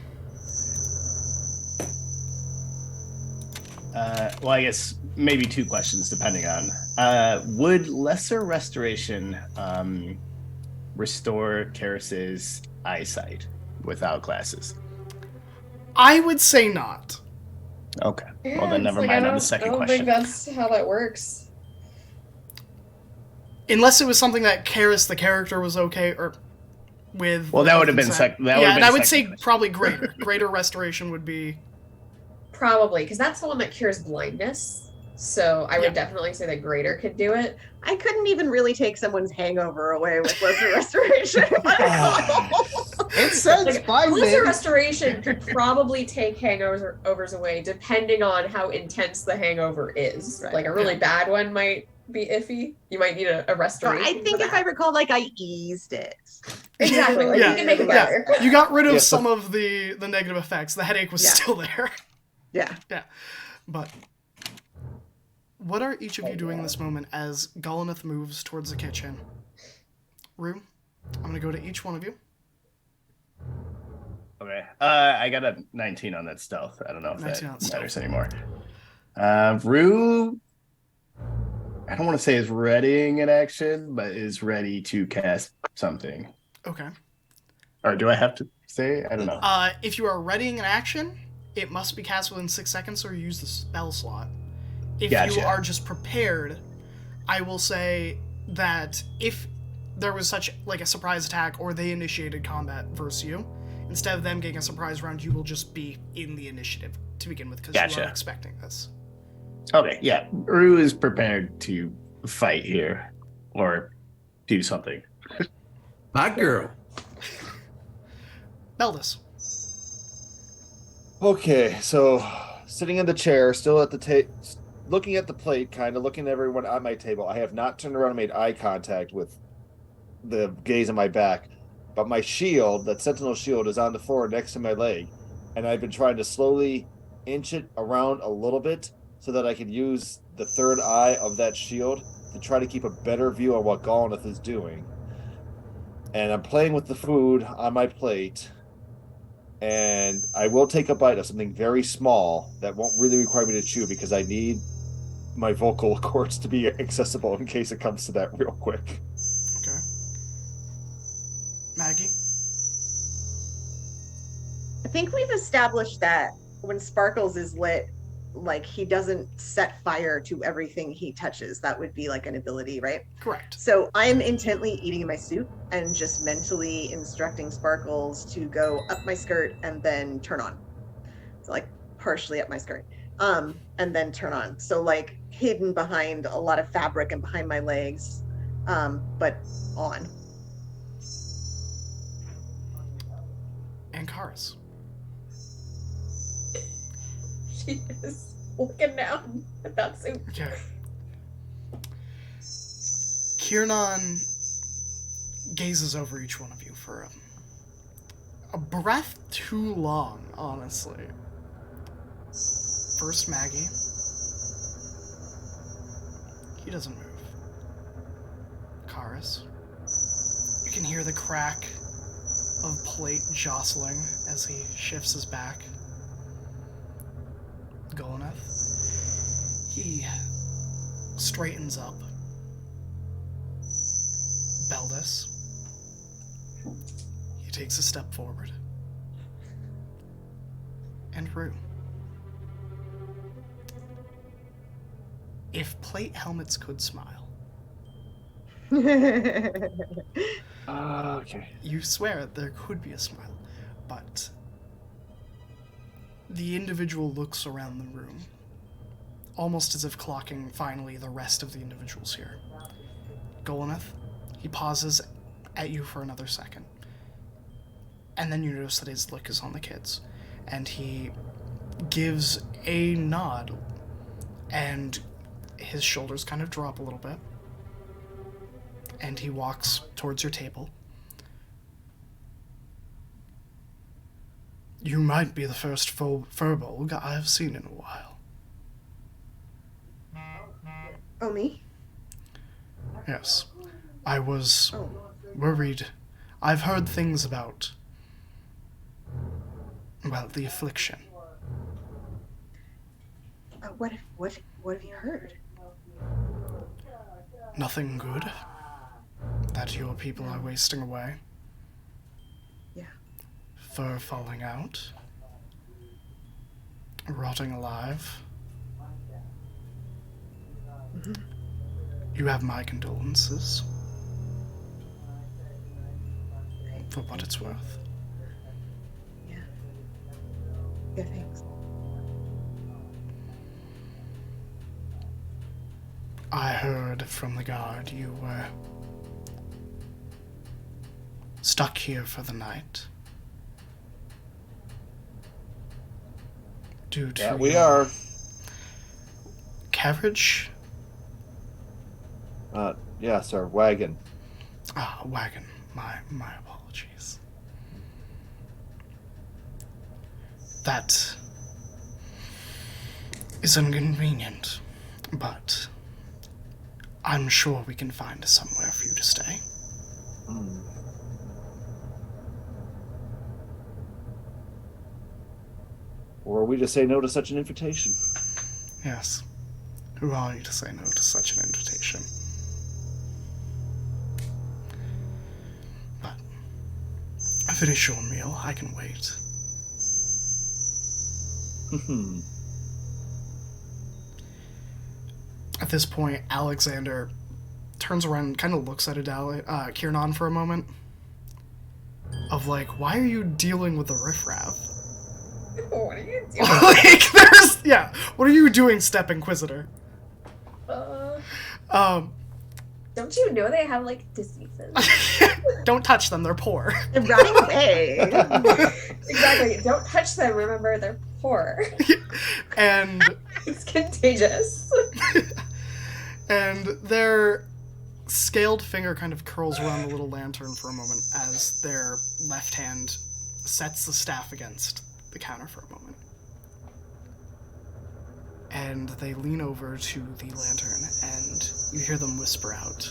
Well, I guess maybe 2 questions, depending on. Would Lesser Restoration restore Karis's eyesight without glasses? I would say not. Okay. Yeah, Well, then it's never like, mind I on the second don't question. think that's how that works. Unless it was something that Karis, the character, was okay or with. Well, that would have been consent. second. Yeah, and I would say probably greater. Greater restoration would be. Probably, because that's the one that cures blindness. So I would definitely say that greater could do it. I couldn't even really take someone's hangover away with lesser restoration. It says Like, 5 blister days. restoration could probably take hangovers away, depending on how intense the hangover is. Right. Like a really bad one might be iffy. You might need a So restoration. I think for if I that. recall, like I eased it. Exactly. Like Yeah, you can make it yeah. better. You got rid of Yeah, so- some of the negative effects. The headache was Yeah. still there. Yeah. Yeah. But what are each of you doing in this moment as Gollanath moves towards the kitchen? Rue, I'm going to go to each one of you. Okay. I got a 19 on that stealth. I don't know if 19 on that stealth. matters anymore. Rue, I don't want to say is readying an action, but is ready to cast something. Okay. Or do I have to say? I don't know. If you are readying an action, it must be cast within 6 seconds or you use the spell slot. If you Gotcha. are just prepared, I will say that if there was such like a surprise attack or they initiated combat versus you, instead of them getting a surprise round, you will just be in the initiative to begin with because you Gotcha. are expecting this. Okay, yeah. Rue is prepared to fight here or do something. My girl. Beldis. Okay, so sitting in the chair, still at the table, looking at the plate, kind of looking at everyone at my table. I have not turned around and made eye contact with the gaze on my back, but my shield, that sentinel shield, is on the floor next to my leg, and I've been trying to slowly inch it around a little bit so that I can use the third eye of that shield to try to keep a better view of what Gollanath is doing. And I'm playing with the food on my plate. And I will take a bite of something very small that won't really require me to chew because I need my vocal cords to be accessible in case it comes to that real quick. Okay. Maggie. I think we've established that when Sparkles is lit, like he doesn't set fire to everything he touches. That would be like an ability, right? Correct. So I'm intently eating my soup and just mentally instructing Sparkles to go up my skirt and then turn on. So like partially up my skirt. And then turn on. So like hidden behind a lot of fabric and behind my legs, but on. And Karis. She is looking down at that soup. Okay. Kiernan gazes over each one of you for a breath too long, honestly. First, Maggie. He doesn't move. Karis. You can hear the crack of plate jostling as he shifts his back. Gollanath. He straightens up. Beldis. He takes a step forward. And Rue. If plate helmets could smile, Okay. you swear there could be a smile, but the individual looks around the room, almost as if clocking finally the rest of the individuals here. Gollanath, he pauses at you for another second, and then you notice that his look is on the kids, and he gives a nod, and his shoulders kind of drop a little bit, and he walks towards your table. You might be the first furbolg I have seen in a while. Oh, me? Yes, I was Oh. worried. I've heard things about, well, the affliction. What have you heard? Nothing good? That your people are wasting away? Yeah. Fur falling out? Rotting alive? Mhm. You have my condolences, Right. for what it's worth. Yeah. Yeah, thanks. I heard from the guard you were stuck here for the night. due to That we your are. carriage. Yeah, sir. Wagon. Wagon. My apologies. That is inconvenient, but I'm sure we can find somewhere for you to stay. Hmm. Or are we to say no to such an invitation? Yes. Who are you to say no to such an invitation? But finish your meal. I can wait. At this point, Alexander turns around and kind of looks at Kiernan for a moment. Of like, why are you dealing with the riffraff? What are you doing? What are you doing, Step Inquisitor? Don't you know they have like diseases? Don't touch them, they're poor. They're running away. Exactly. Don't touch them. Remember, they're poor. And It's contagious. and their scaled finger kind of curls around the little lantern for a moment as their left hand sets the staff against the counter for a moment. And they lean over to the lantern, and you hear them whisper out,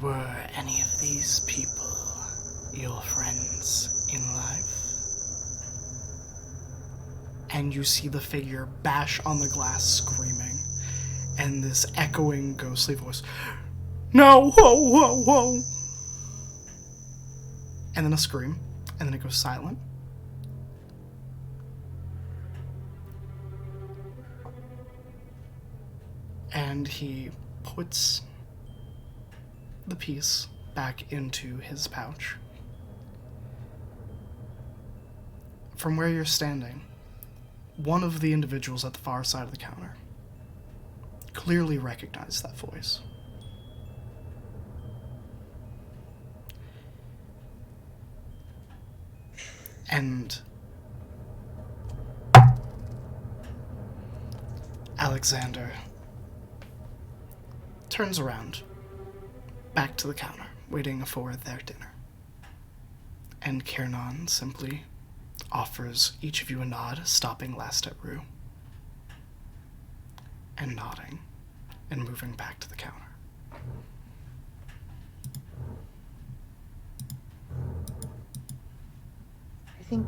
"Were any of these people your friends in life?" And you see the figure bash on the glass screaming, and this echoing ghostly voice, "No, whoa, whoa, whoa." And then a scream, and then it goes silent. And he puts the piece back into his pouch. From where you're standing, one of the individuals at the far side of the counter clearly recognized that voice. And Alexander turns around, back to the counter, waiting for their dinner. And Kiernan simply offers each of you a nod, stopping last at Rue, and nodding, and moving back to the counter. I think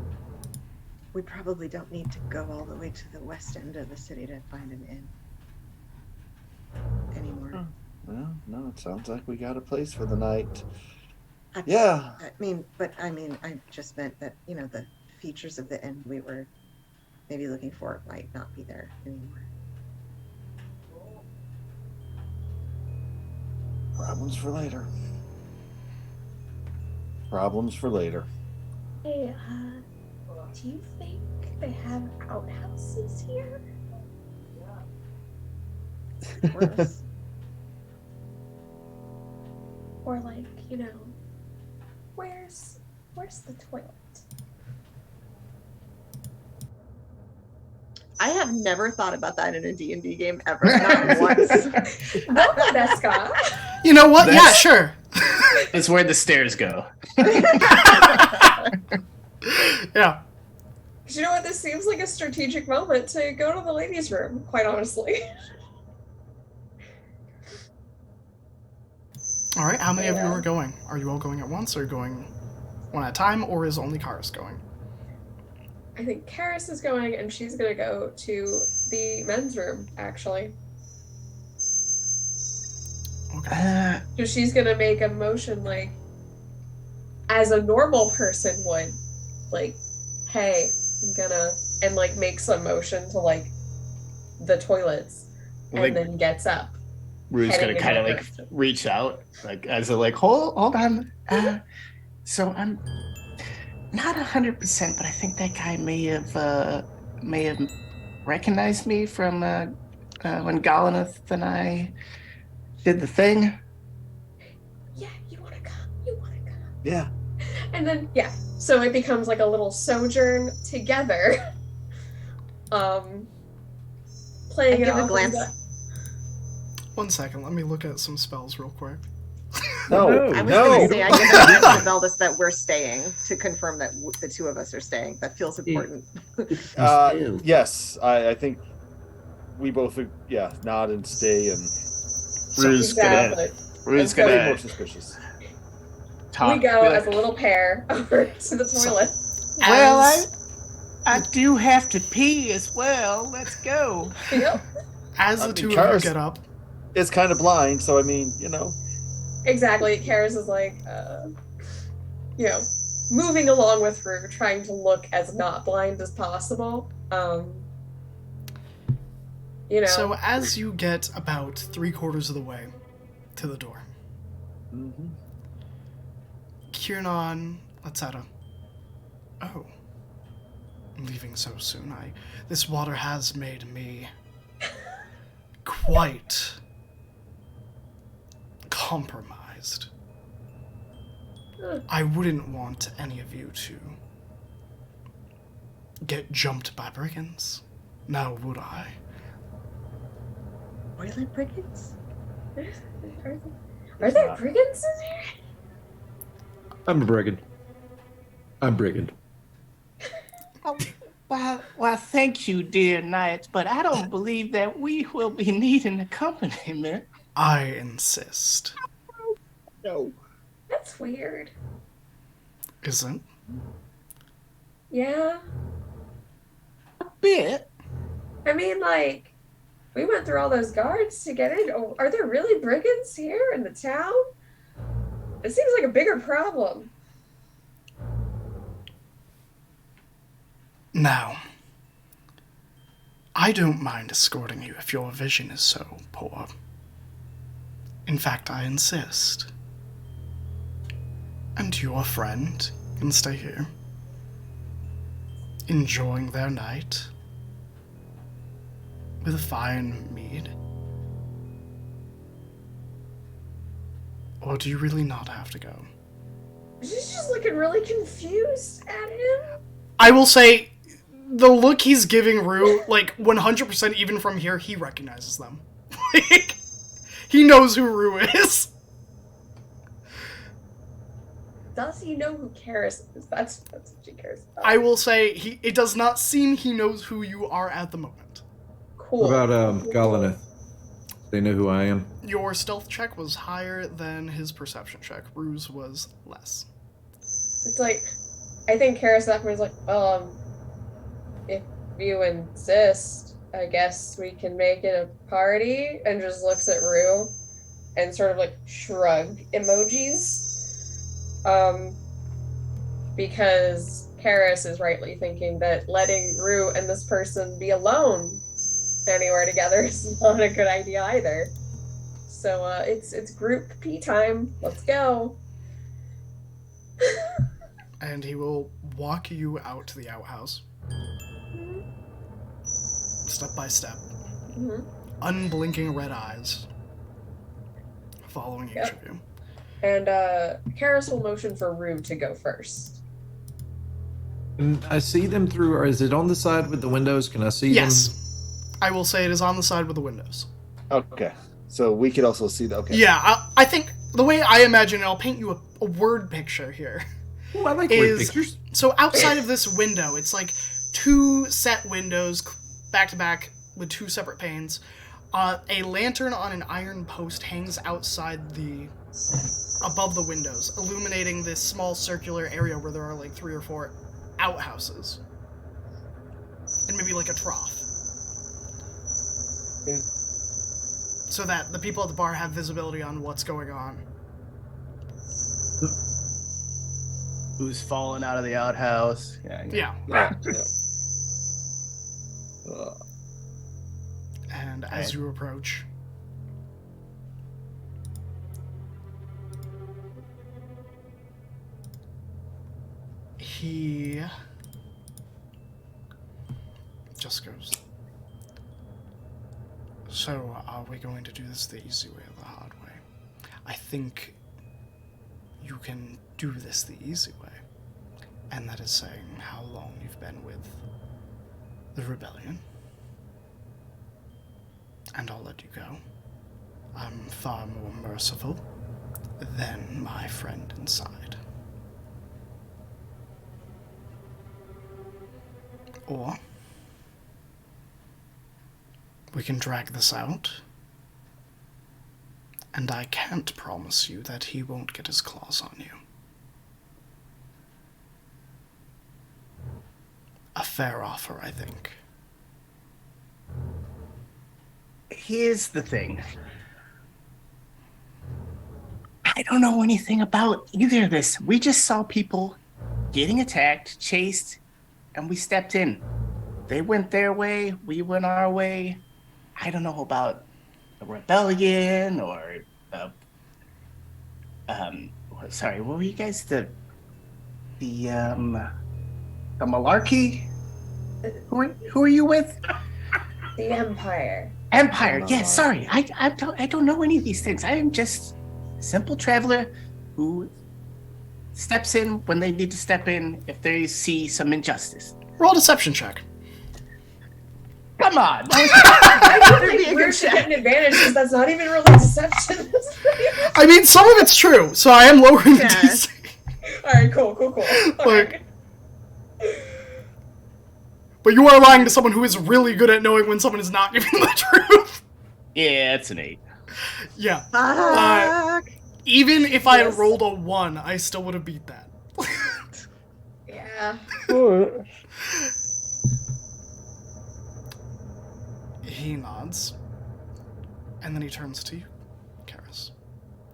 we probably don't need to go all the way to the west end of the city to find an inn anymore. Well, no, it sounds like we got a place for the night. I just meant that, the features of the inn we were maybe looking for might not be there anymore. Problems for later. Problems for later. Hey, do you think they have outhouses here? Of course. Or like, where's the toilet? I have never thought about that in a D&D game ever, not once. No, Nesca. You know what? Yeah, That's- sure. That's where the stairs go. Yeah. You know what? This seems like a strategic moment to go to the ladies' room, quite honestly. All right, how many of you are going? Are you all going at once, or are you going one at a time, or is only Karis going? I think Karis is going, and she's gonna go to the men's room, actually. Okay. So she's gonna make a motion like, as a normal person would, like, hey, I'm gonna, and like make some motion to like the toilets, and Like- then gets up. Rue's Heading gonna kind of in the like direction. reach out, like as a like, hold on. So I'm not 100%, but I think that guy may have recognized me from when Galanath and I did the thing. Yeah, you wanna come? You wanna come? Yeah. And then So it becomes like a little sojourn together. Playing I it give a off glance. as 1 second, let me look at some spells real quick. No, I was no. going to say, I give a glance to Veldis that we're staying to confirm that the two of us are staying. That feels important. Yes, I think we both nod and stay and Rue's gonna Exactly. Rue's And so way gonna more suspicious. talk. we go be like, as a little pair over to the toilet. well, As- I do have to pee as well. Let's go. Yep. As I the mean, two of you Karis- get up, It's kind of blind, so I mean, Exactly. Karis is like, moving along with Rue, trying to look as not blind as possible. so as you get about 3/4 of the way to the door, Mhm. Kiernan, etc. Oh, I'm leaving so soon. This water has made me quite compromised. I wouldn't want any of you to get jumped by brigands. Now, would I? Toilet brigands? Are there brigands in here? I'm a brigand. I'm brigand. Oh, well, thank you, dear knights, but I don't believe that we will be needing accompaniment. I insist. No. That's weird. Isn't? Yeah. A bit. I mean, like, we went through all those guards to get in. Oh, are there really brigands here in the town? It seems like a bigger problem. Now, I don't mind escorting you if your vision is so poor. In fact, I insist. And your friend can stay here, enjoying their night with a fine mead. Or do you really not have to go? She's just looking really confused at him. I will say, the look he's giving Rue, like, 100% even from here, he recognizes them. Like, he knows who Rue is. Does he know who Karis is? That's what she cares about. I will say, it does not seem he knows who you are at the moment. Cool. What about Galaneth? They know who I am. Your stealth check was higher than his perception check. Rue's was less. It's like, I think Karis at that point is like, if you insist, I guess we can make it a party, and just looks at Rue and sort of like shrug emojis. Because Karis is rightly thinking that letting Rue and this person be alone anywhere together is not a good idea either. So it's group pee time. Let's go. And he will walk you out to the outhouse. Step by step. Mm-hmm. Unblinking red eyes. Following each of you. And Karis will motion for Rue to go first. And I see them through, or is it on the side with the windows? Can I see them? Yes. I will say it is on the side with the windows. Okay. So we could also see the. Okay. Yeah, I think the way I imagine it, I'll paint you a word picture here. Oh, I like word pictures. So outside of this window, it's like two set windows back to back with two separate panes. A lantern on an iron post hangs outside above the windows, illuminating this small circular area where there are like 3 or 4 outhouses. And maybe like a trough. Yeah. So that the people at the bar have visibility on what's going on. Who's falling out of the outhouse? Yeah. Yeah. And as you approach, he just goes, so are we going to do this the easy way or the hard way? I think you can do this the easy way. And that is saying how long you've been with the rebellion. And I'll let you go. I'm far more merciful than my friend inside. Or we can drag this out, and I can't promise you that he won't get his claws on you. A fair offer, I think. Here's the thing. I don't know anything about either of this. We just saw people getting attacked, chased, and we stepped in. They went their way, we went our way. I don't know about a rebellion or sorry, what were you guys? The malarkey? Who are you with? The Empire. Empire. Yeah, sorry. I don't know any of these things. I am just a simple traveler who steps in when they need to step in if they see some injustice. Roll a deception check. Come on. I don't think we're getting an advantage because that's not even really deception. I mean, some of it's true, so I am lowering the DC. Alright, cool. Like, but you are lying to someone who is really good at knowing when someone is not giving the truth. Yeah, it's an 8. Yeah. Fuck. Even if I had rolled a 1, I still would have beat that. Yeah. He nods, and then he turns to you, Karis.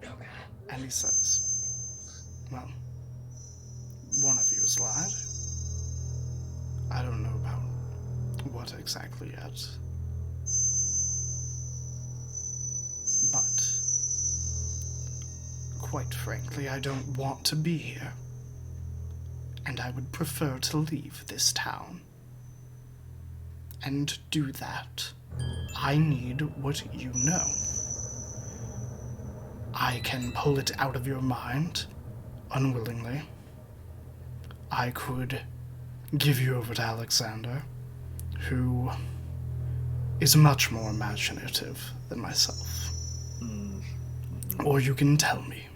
Oh god. And he says, well, one of you has lied. I don't know about what exactly yet. But, quite frankly, I don't want to be here. And I would prefer to leave this town. And to do that, I need what you know. I can pull it out of your mind, unwillingly. I could give you over to Alexander, who is much more imaginative than myself. Or you can tell me.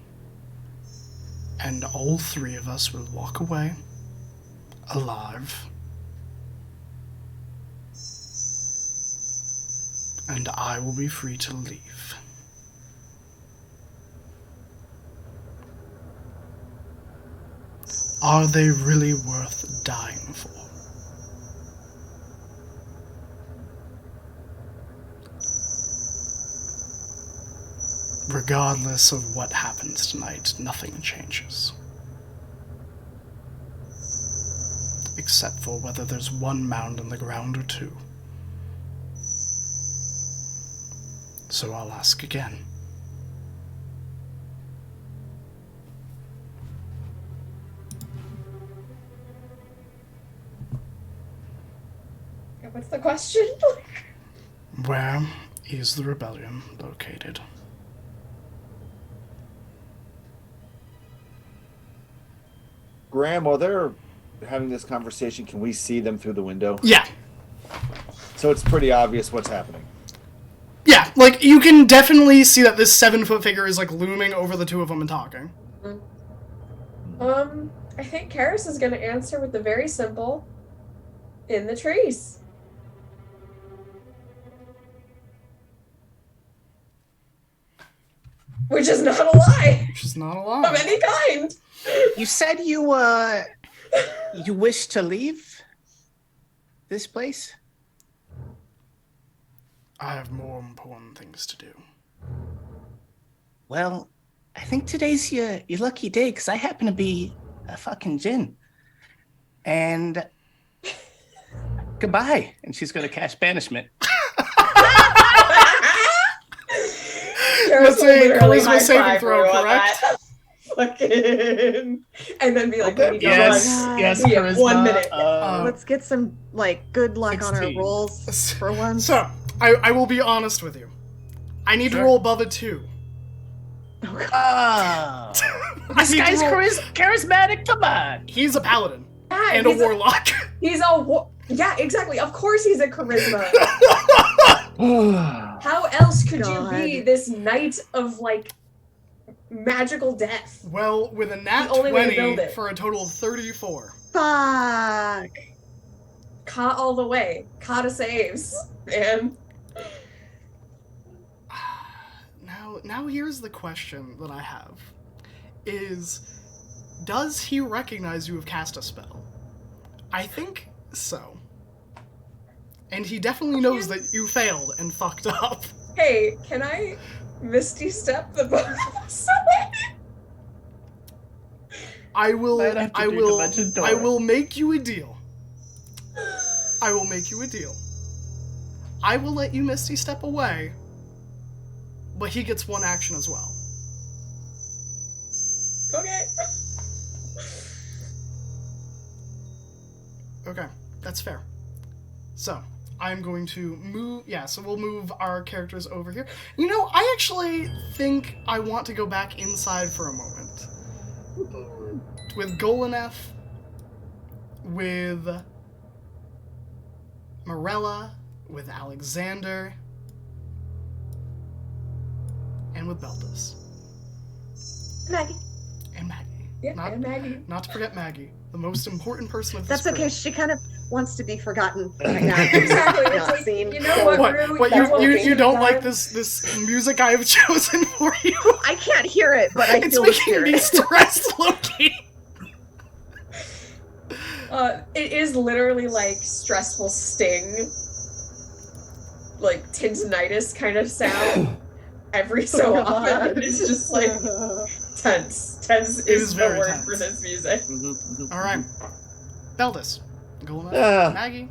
And all three of us will walk away, alive. And I will be free to leave. Are they really worth dying for? Regardless of what happens tonight, nothing changes. Except for whether there's one mound in the ground or two. So I'll ask again. What's the question? Where is the rebellion located? Graham, while they're having this conversation, can we see them through the window? Yeah. So it's pretty obvious what's happening. Yeah, like, you can definitely see that this 7-foot figure is, like, looming over the two of them and talking. I think Karis is going to answer with the very simple, in the trees. Which is not a lie. Which is not a lie. Of any kind. You said you wish to leave this place? I have more important things to do. Well, I think today's your lucky day, because I happen to be a fucking djinn. And goodbye. And she's going to cast banishment. That's a charisma saving throw, correct? Fucking. And then be like, Okay. we need to Yes, run. yes, We have charisma. 1 minute. Let's get some good luck on our 16. rolls for once. So, I will be honest with you. I need to Sure. roll above a 2. Oh, this I guy's roll- charismatic. Come on. He's a paladin Yeah, and a warlock. Yeah, exactly. Of course he's a charisma. How else could you be God. this knight of like magical death? Well, with a nat The only way to build 20 it. for a total of 34. Fuck. Ka all the way. Kata saves, man. Now here's the question that I have. Does he recognize you have cast a spell? I think so. And he definitely knows that you failed and fucked up. Hey, can I Misty Step the both of us? I will Might have to I do will Dimension Door. I will make you a deal. I will make you a deal. I will let you Misty Step away, but he gets one action as well. Okay. Okay, that's fair. So, I'm going to move... Yeah, so we'll move our characters over here. You know, I actually think I want to go back inside for a moment. With Golaneth, with Morella, with Alexander, and with Beldis. Maggie. And Maggie. Yeah, and Maggie. Not to forget Maggie, the most important person of this That's okay. group. She kind of wants to be forgotten right now. Exactly. It's Not like, seen. you know what, What? Rue? What? That's You we don't done. like this music I have chosen for you? I can't hear it, but I It's feel the making me spirit. stressed, Loki. It is literally like stressful sting, like tinnitus kind of sound every so Oh, often. God. It's just like tense. Tense It is is the very word tense. for this music. All right, Beldis, Golem, Ah. Maggie.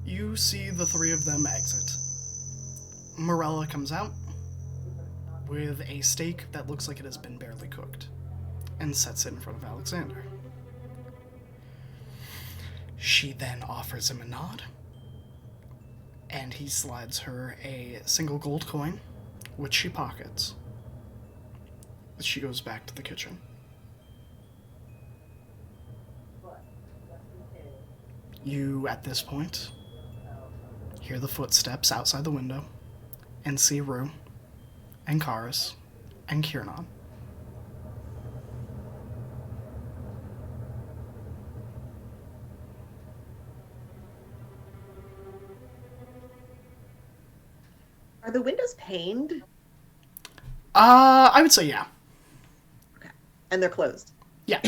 You see the three of them exit. Morella comes out with a steak that looks like it has been barely cooked and sets it in front of Alexander. She then offers him a nod, and he slides her a single gold coin, which she pockets. She goes back to the kitchen. You, at this point, hear the footsteps outside the window and see Rue and Karis and Kiernan. Are the windows paned? I would say yeah. And they're closed. Yeah.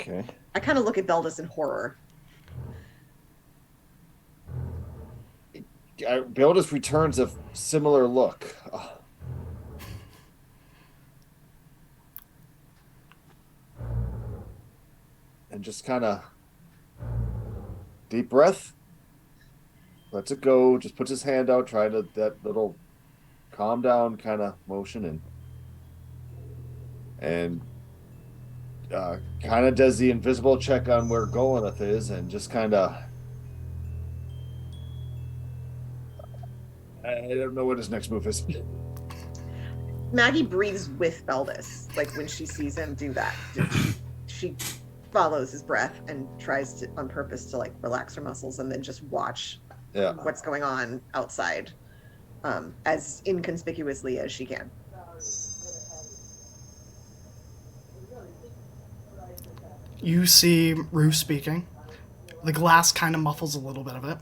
Okay. I kind of look at Beldis in horror. Beldis returns a similar look. Oh. And just kind of deep breath. Lets it go. Just puts his hand out, trying to that little calm down kind of motion, and kind of does the invisible check on where Golaneth is, and just kind of. I don't know what his next move is. Maggie breathes with Beldis, like when she sees him do that. She follows his breath and tries to, on purpose, to like relax her muscles and then just watch Yeah. what's going on outside, as inconspicuously as she can. You see Rue speaking. The glass kind of muffles a little bit of it.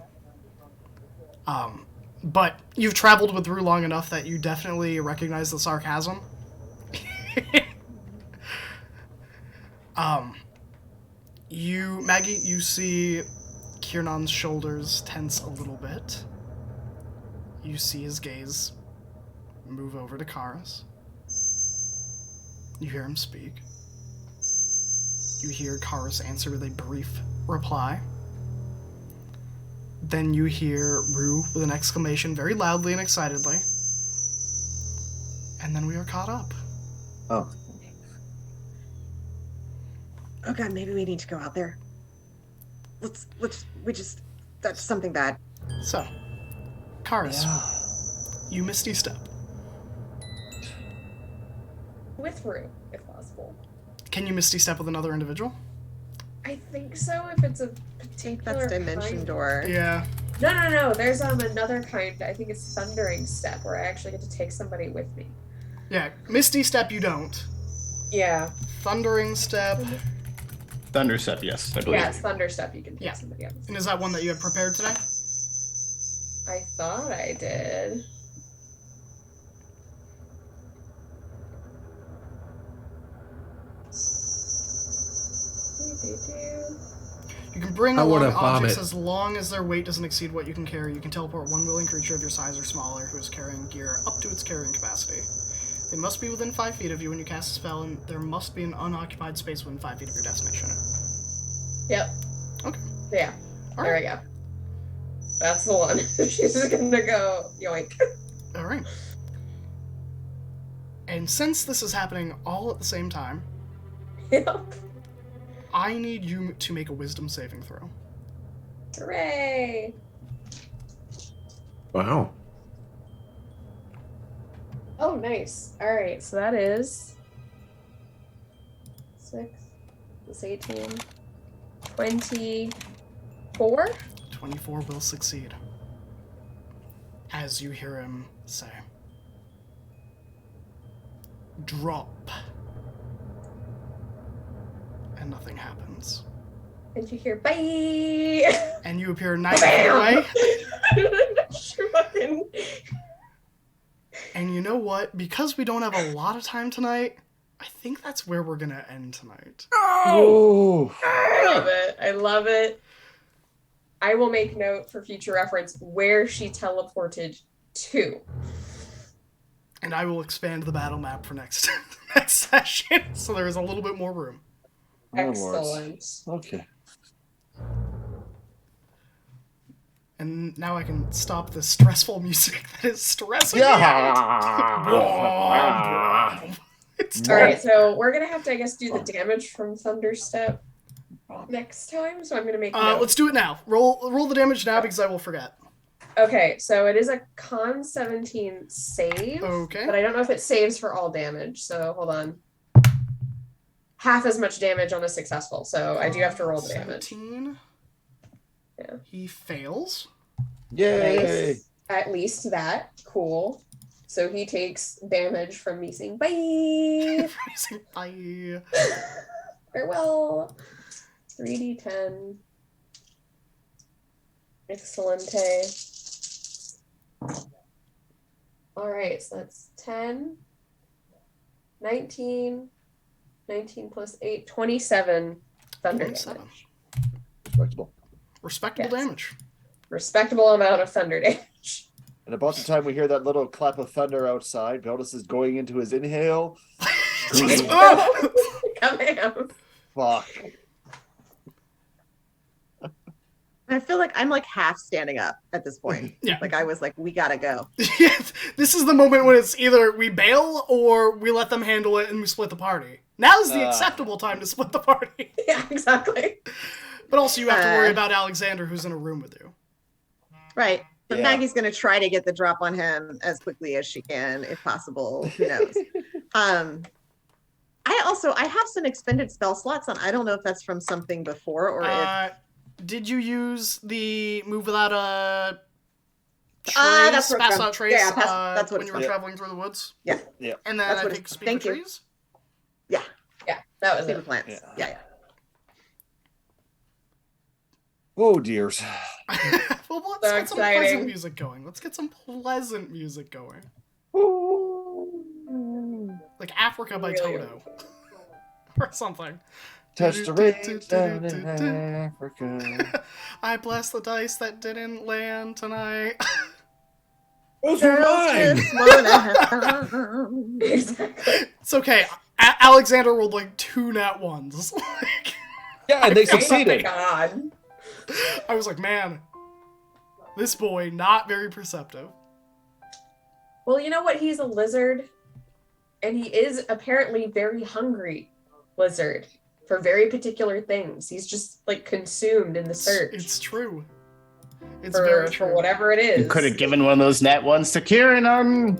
But you've traveled with Rue long enough that you definitely recognize the sarcasm. Maggie, you see Kiernan's shoulders tense a little bit. You see his gaze move over to Karis. You hear him speak. You hear Karis answer with a brief reply. Then you hear Rue with an exclamation very loudly and excitedly. And then we are caught up. Oh. Oh god, maybe we need to go out there. that's something bad. So, Karis, you Misty Step. With room, if possible. Can you Misty Step with another individual? I think so, if it's a particular That's dimension kind. door. Yeah. No. There's another kind. I think it's Thundering Step, where I actually get to take somebody with me. Yeah, Misty Step you don't. Yeah. Thundering Step. Thunder Step, yes, I believe. Yeah, it's Thunder Step. You can take somebody else. And is that one that you had prepared today? I thought I did. You can bring I along wanna objects vomit. as long as their weight doesn't exceed what you can carry. You can teleport one willing creature of your size or smaller who is carrying gear up to its carrying capacity. They must be within 5 feet of you when you cast a spell, and there must be an unoccupied space within 5 feet of your destination. Yep. Okay. Yeah. All There right. we go. That's the one. She's just gonna go yoink. All right. And since this is happening all at the same time, Yep. I need you to make a wisdom saving throw. Hooray! Wow. Oh, nice. All right, so that is 6, that's 18, 24. 24 will succeed. As you hear him say, drop. And nothing happens. And you hear bye. And you appear 9 feet away. Fucking- And you know what? Because we don't have a lot of time tonight, I think that's where we're gonna end tonight. Oh, I love it. I love it. I will make note for future reference where she teleported to. And I will expand the battle map for next session, so there is a little bit more room. Excellent. Okay. And now I can stop the stressful music that is stressing me out. Yeah. It's All right, so we're gonna have to, I guess, do the damage from Thunderstep next time. So I'm gonna make. note. let's do it now. Roll the damage now because I will forget. Okay, so it is a Con 17 save. Okay. But I don't know if it saves for all damage. So hold on. Half as much damage on a successful. So I do have to roll the damage. 17. Yeah. He fails. Yay! Nice. At least that. Cool. So he takes damage from me saying bye. Bye. Farewell. 3d10. Excelente. All right, so that's 10, 19, 19 plus 8, 27 thunder 27. damage. Respectable. Respectable Yes. damage. Respectable amount of thunder damage. And about the time we hear that little clap of thunder outside, Beldis is going into his inhale. Oh! Come on. Fuck. I feel like I'm like half standing up at this point. Yeah. Like I was like, we gotta go. This is the moment when it's either we bail or we let them handle it and we split the party. Now's the acceptable time to split the party. Yeah, exactly. But also you have to worry about Alexander, who's in a room with you. Right. But Yeah. Maggie's gonna try to get the drop on him as quickly as she can, if possible. Who knows? I have some expended spell slots on. I don't know if that's from something before or if Did you use the move without a trace, that's what- pass out trace, yeah, that's what when it's you were from. traveling through the woods? Yeah. Yeah. And then That's I what think it's- speak thank for you. trees? Yeah, Yeah, that was Speed it. of plants. Yeah. Yeah. Oh, dears. Well, let's So get some pleasant exciting. music going. Let's get some pleasant music going. Like Africa by Really? Toto. Or something. Touch the rains down in Africa. I blessed the dice that didn't land tonight. Those were Girls mine. just wanna have fun. Exactly. It's okay. Alexander rolled like 2 nat ones. Like, Yeah, and they Oh my succeeded. god. I was like, man, this boy not very perceptive. Well, you know what? He's a lizard. And he is apparently very hungry lizard. for very particular things. He's just like consumed in the search. It's true. It's very true. For whatever it is. You could have given one of those nat ones to Kieran. No.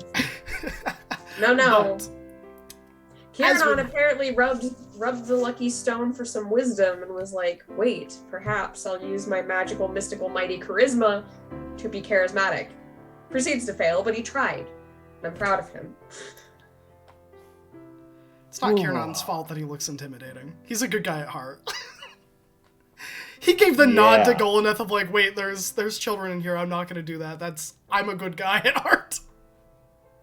But Kieran apparently rubbed the lucky stone for some wisdom and was like, wait, perhaps I'll use my magical, mystical, mighty charisma to be charismatic. Proceeds to fail, but he tried. And I'm proud of him. It's not Kieran's fault that he looks intimidating. He's a good guy at heart. He gave the nod to Goluneth of like, wait, there's children in here. I'm not going to do that. I'm a good guy at heart.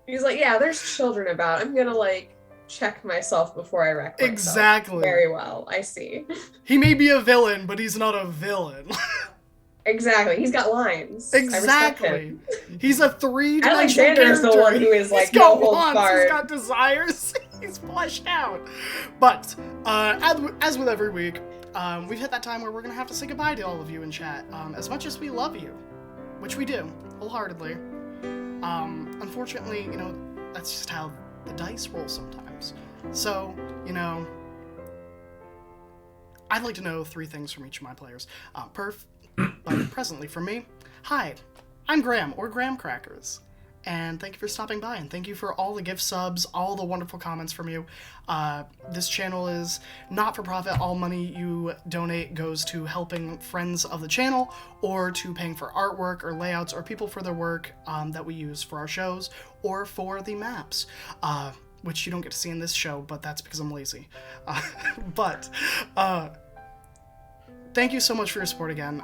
He's like, yeah, there's children about. I'm going to like check myself before I wreck myself. Exactly. Very well. I see. He may be a villain, but he's not a villain. Exactly. He's got lines. Exactly. He's a 3-dimensional Alexander's character. the one who is like, he's got no holds wants, barred. he's got desires. He's fleshed out. But as with every week, we've hit that time where we're going to have to say goodbye to all of you in chat. As much as we love you, which we do, wholeheartedly, unfortunately, that's just how the dice roll sometimes. So, I'd like to know 3 things from each of my players. But presently from me, hi, I'm Graham, or Graham Crackers. And thank you for stopping by, and thank you for all the gift subs, all the wonderful comments from you. This channel is not for profit. All money you donate goes to helping friends of the channel, or to paying for artwork or layouts or people for their work that we use for our shows, or for the maps, which you don't get to see in this show, but that's because I'm lazy. Thank you so much for your support again.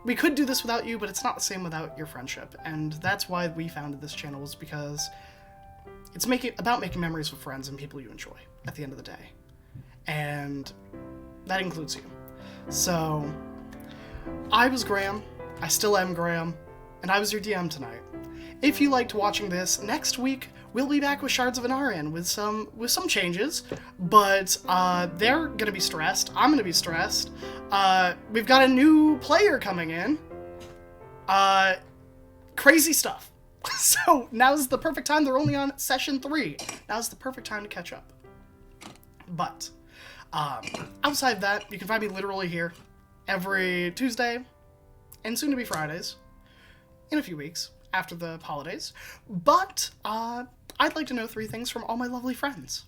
We could do this without you, but it's not the same without your friendship, and that's why we founded this channel, is because it's about making memories with friends and people you enjoy at the end of the day, and that includes you. So, I was Graham, I still am Graham, and I was your DM tonight. If you liked watching this, next week we'll be back with Shards of Anarion with some changes, but they're gonna be stressed. I'm gonna be stressed. We've got a new player coming in. Crazy stuff. So now's the perfect time. They're only on session 3. Now's the perfect time to catch up. But outside of that, you can find me literally here every Tuesday and soon to be Fridays in a few weeks after the holidays. But I'd like to know 3 things from all my lovely friends.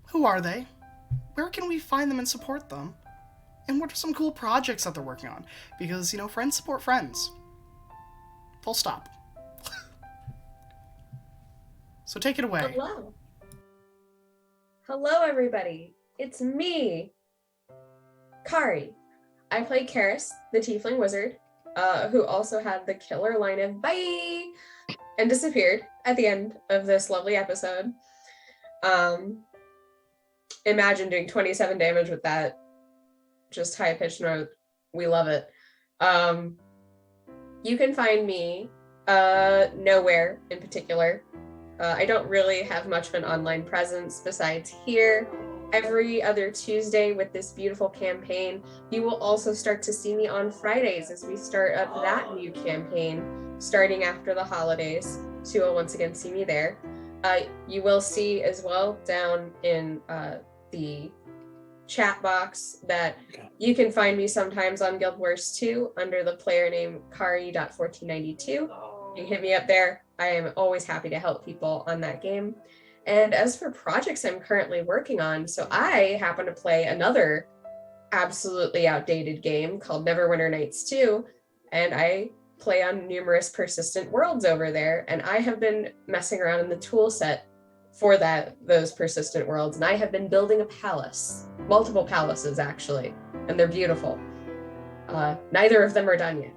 Who are they? Where can we find them and support them? And what are some cool projects that they're working on? Because, friends support friends. Full stop. So take it away. Hello. Hello, everybody. It's me, Kari. I play Karis, the Tiefling Wizard, who also had the killer line of bye and disappeared at the end of this lovely episode. Imagine doing 27 damage with that just high-pitched note. We love it. You can find me nowhere in particular. I don't really have much of an online presence besides here. Every other Tuesday with this beautiful campaign. You will also start to see me on Fridays as we start up that new campaign starting after the holidays. So you will once again see me there. You will see as well down in the chat box that you can find me sometimes on Guild Wars 2 under the player name Kari.1492. You can hit me up there. I am always happy to help people on that game. And as for projects I'm currently working on, so I happen to play another absolutely outdated game called Neverwinter Nights 2, and I play on numerous persistent worlds over there, and I have been messing around in the tool set for those persistent worlds, and I have been building a palace, multiple palaces actually, and they're beautiful. Neither of them are done yet,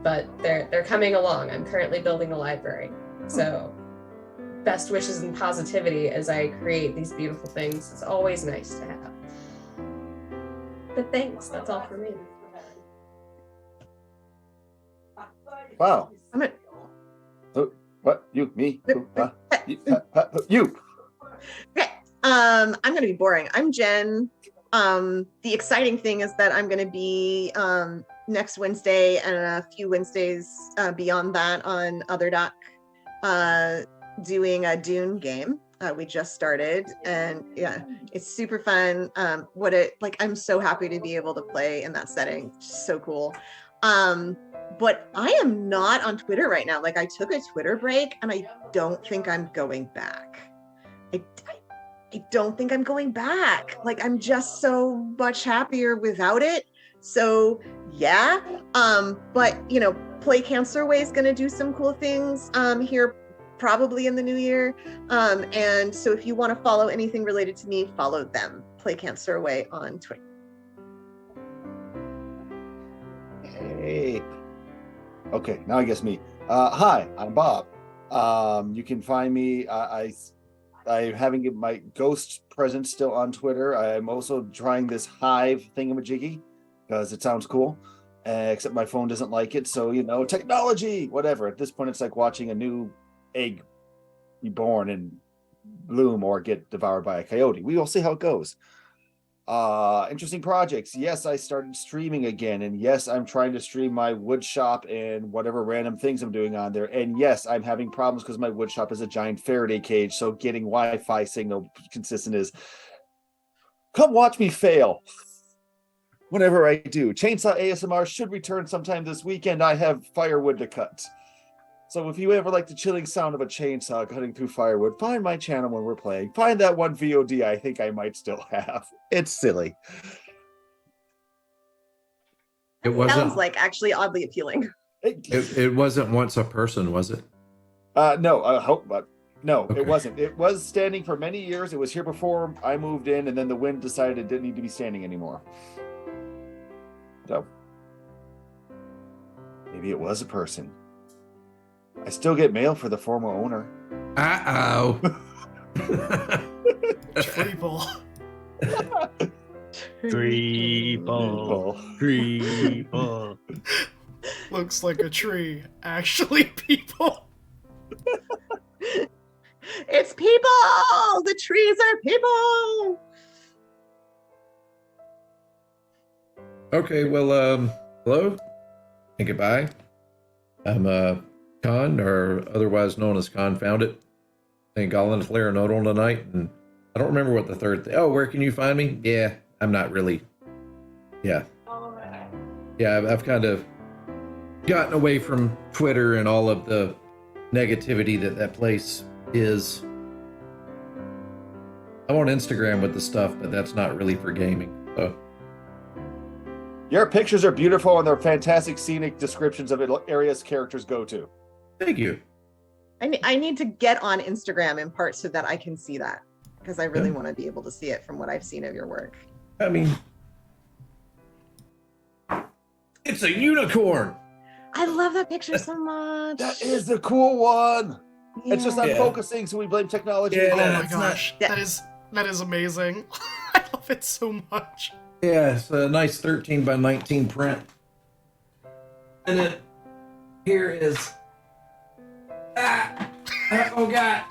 but they're coming along. I'm currently building a library, so best wishes and positivity as I create these beautiful things. It's always nice to have. But thanks, that's all for me. Wow. I'm a- What? You? Me? Who? You? Okay. I'm gonna be boring. I'm Jen. The exciting thing is that I'm gonna be next Wednesday and a few Wednesdays beyond that on Other Doc doing a Dune game. We just started, and yeah, it's super fun. I'm so happy to be able to play in that setting. It's so cool. But I am not on Twitter right now. Like, I took a Twitter break, and I don't think I'm going back. I don't think I'm going back. Like, I'm just so much happier without it. So yeah. But Play Cancer Way is going to do some cool things here probably in the new year. And so if you want to follow anything related to me, follow them. Play Cancer Away on Twitter. Hey. Okay, now I guess me. Hi, I'm Bob. You can find me. I'm having my ghost presence still on Twitter. I'm also trying this Hive thingamajiggy because it sounds cool. Except my phone doesn't like it. So, technology, whatever. At this point, it's like watching a new egg be born and bloom or get devoured by a coyote. We will see how it goes. Interesting projects. Yes, I started streaming again. And yes, I'm trying to stream my wood shop and whatever random things I'm doing on there. And yes, I'm having problems because my wood shop is a giant Faraday cage. So getting Wi-Fi signal consistent is come watch me fail. Whenever I do. Chainsaw ASMR should return sometime this weekend. I have firewood to cut. So if you ever like the chilling sound of a chainsaw cutting through firewood, find my channel when we're playing. Find that one VOD I think I might still have. It's silly. It wasn't. Sounds like actually oddly appealing. It wasn't once a person, was it? No, I hope, but no, Okay. It wasn't. It was standing for many years. It was here before I moved in, and then the wind decided it didn't need to be standing anymore. So maybe it was a person. I still get mail for the former owner. Uh-oh. Triple. Triple. Looks like a tree. Actually, people. It's people! The trees are people! Okay, well, hello and goodbye. I'm Con, or otherwise known as Confounded. Playing Goblin Flare Nodal tonight, and I don't remember what the third thing. Oh, where can you find me? Yeah, I'm not really. Yeah. Yeah, I've kind of gotten away from Twitter and all of the negativity that place is. I'm on Instagram with the stuff, but that's not really for gaming. So. Your pictures are beautiful and they're fantastic scenic descriptions of areas characters go to. Thank you. I need to get on Instagram in part so that I can see that, because I really want to be able to see it from what I've seen of your work. I mean, it's a unicorn. I love that picture so much. That is the cool one. Yeah. It's just not focusing, so we blame technology. Yeah, Oh again. my that's gosh, not- that is amazing. I love it so much. Yeah, it's a nice 13 by 19 print. And then here is oh god.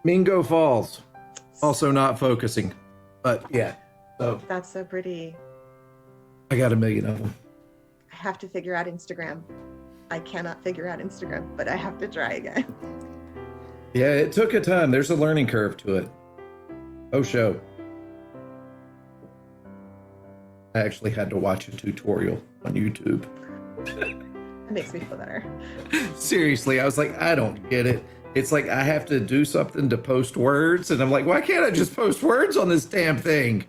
Mingo Falls. Also not focusing. But yeah. So That's so pretty. I got 1 million of them. I have to figure out Instagram. I cannot figure out Instagram, but I have to try again. Yeah, it took a time. There's a learning curve to it. Oh show. I actually had to watch a tutorial on YouTube. It makes me feel better. Seriously, I was like, I don't get it. It's like I have to do something to post words, and I'm like, why can't I just post words on this damn thing?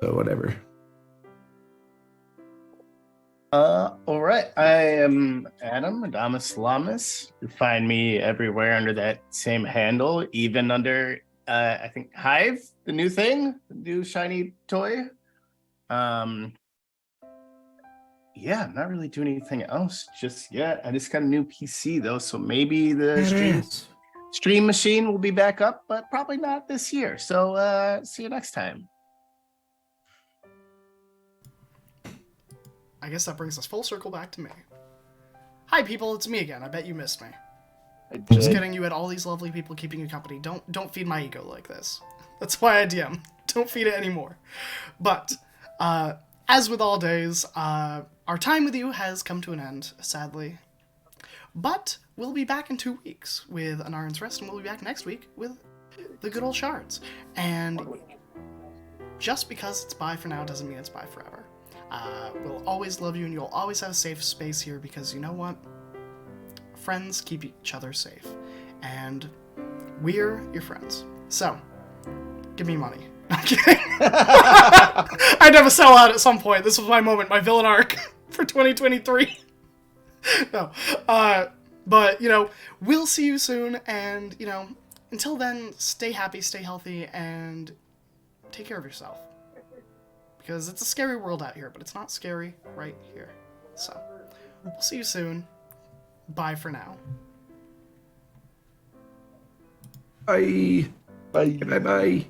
So whatever. All right. I am Adam Adamus Lamas. You find me everywhere under that same handle, even under I think Hive, the new thing, the new shiny toy. Yeah, I'm not really doing anything else just yet. I just got a new PC though, so maybe the stream machine will be back up, but probably not this year. So see you next time. I guess that brings us full circle back to me. Hi people, it's me again. I bet you missed me. Just kidding, you had all these lovely people keeping you company. Don't feed my ego like this. That's why I DM. Don't feed it anymore. But as with all days, our time with you has come to an end, sadly. But we'll be back in 2 weeks with Anarions Rest, and we'll be back next week with the good old shards. And just because it's bye for now doesn't mean it's bye forever. We'll always love you, and you'll always have a safe space here, because you know what? Friends keep each other safe. And we're your friends. So, give me money. I'm kidding. I'd have a sellout at some point. This was my moment, my villain arc for 2023. No. But, we'll see you soon. And, until then, stay happy, stay healthy, and take care of yourself. Because it's a scary world out here, but it's not scary right here. So, we'll see you soon. Bye for now. Bye. Bye. Bye-bye.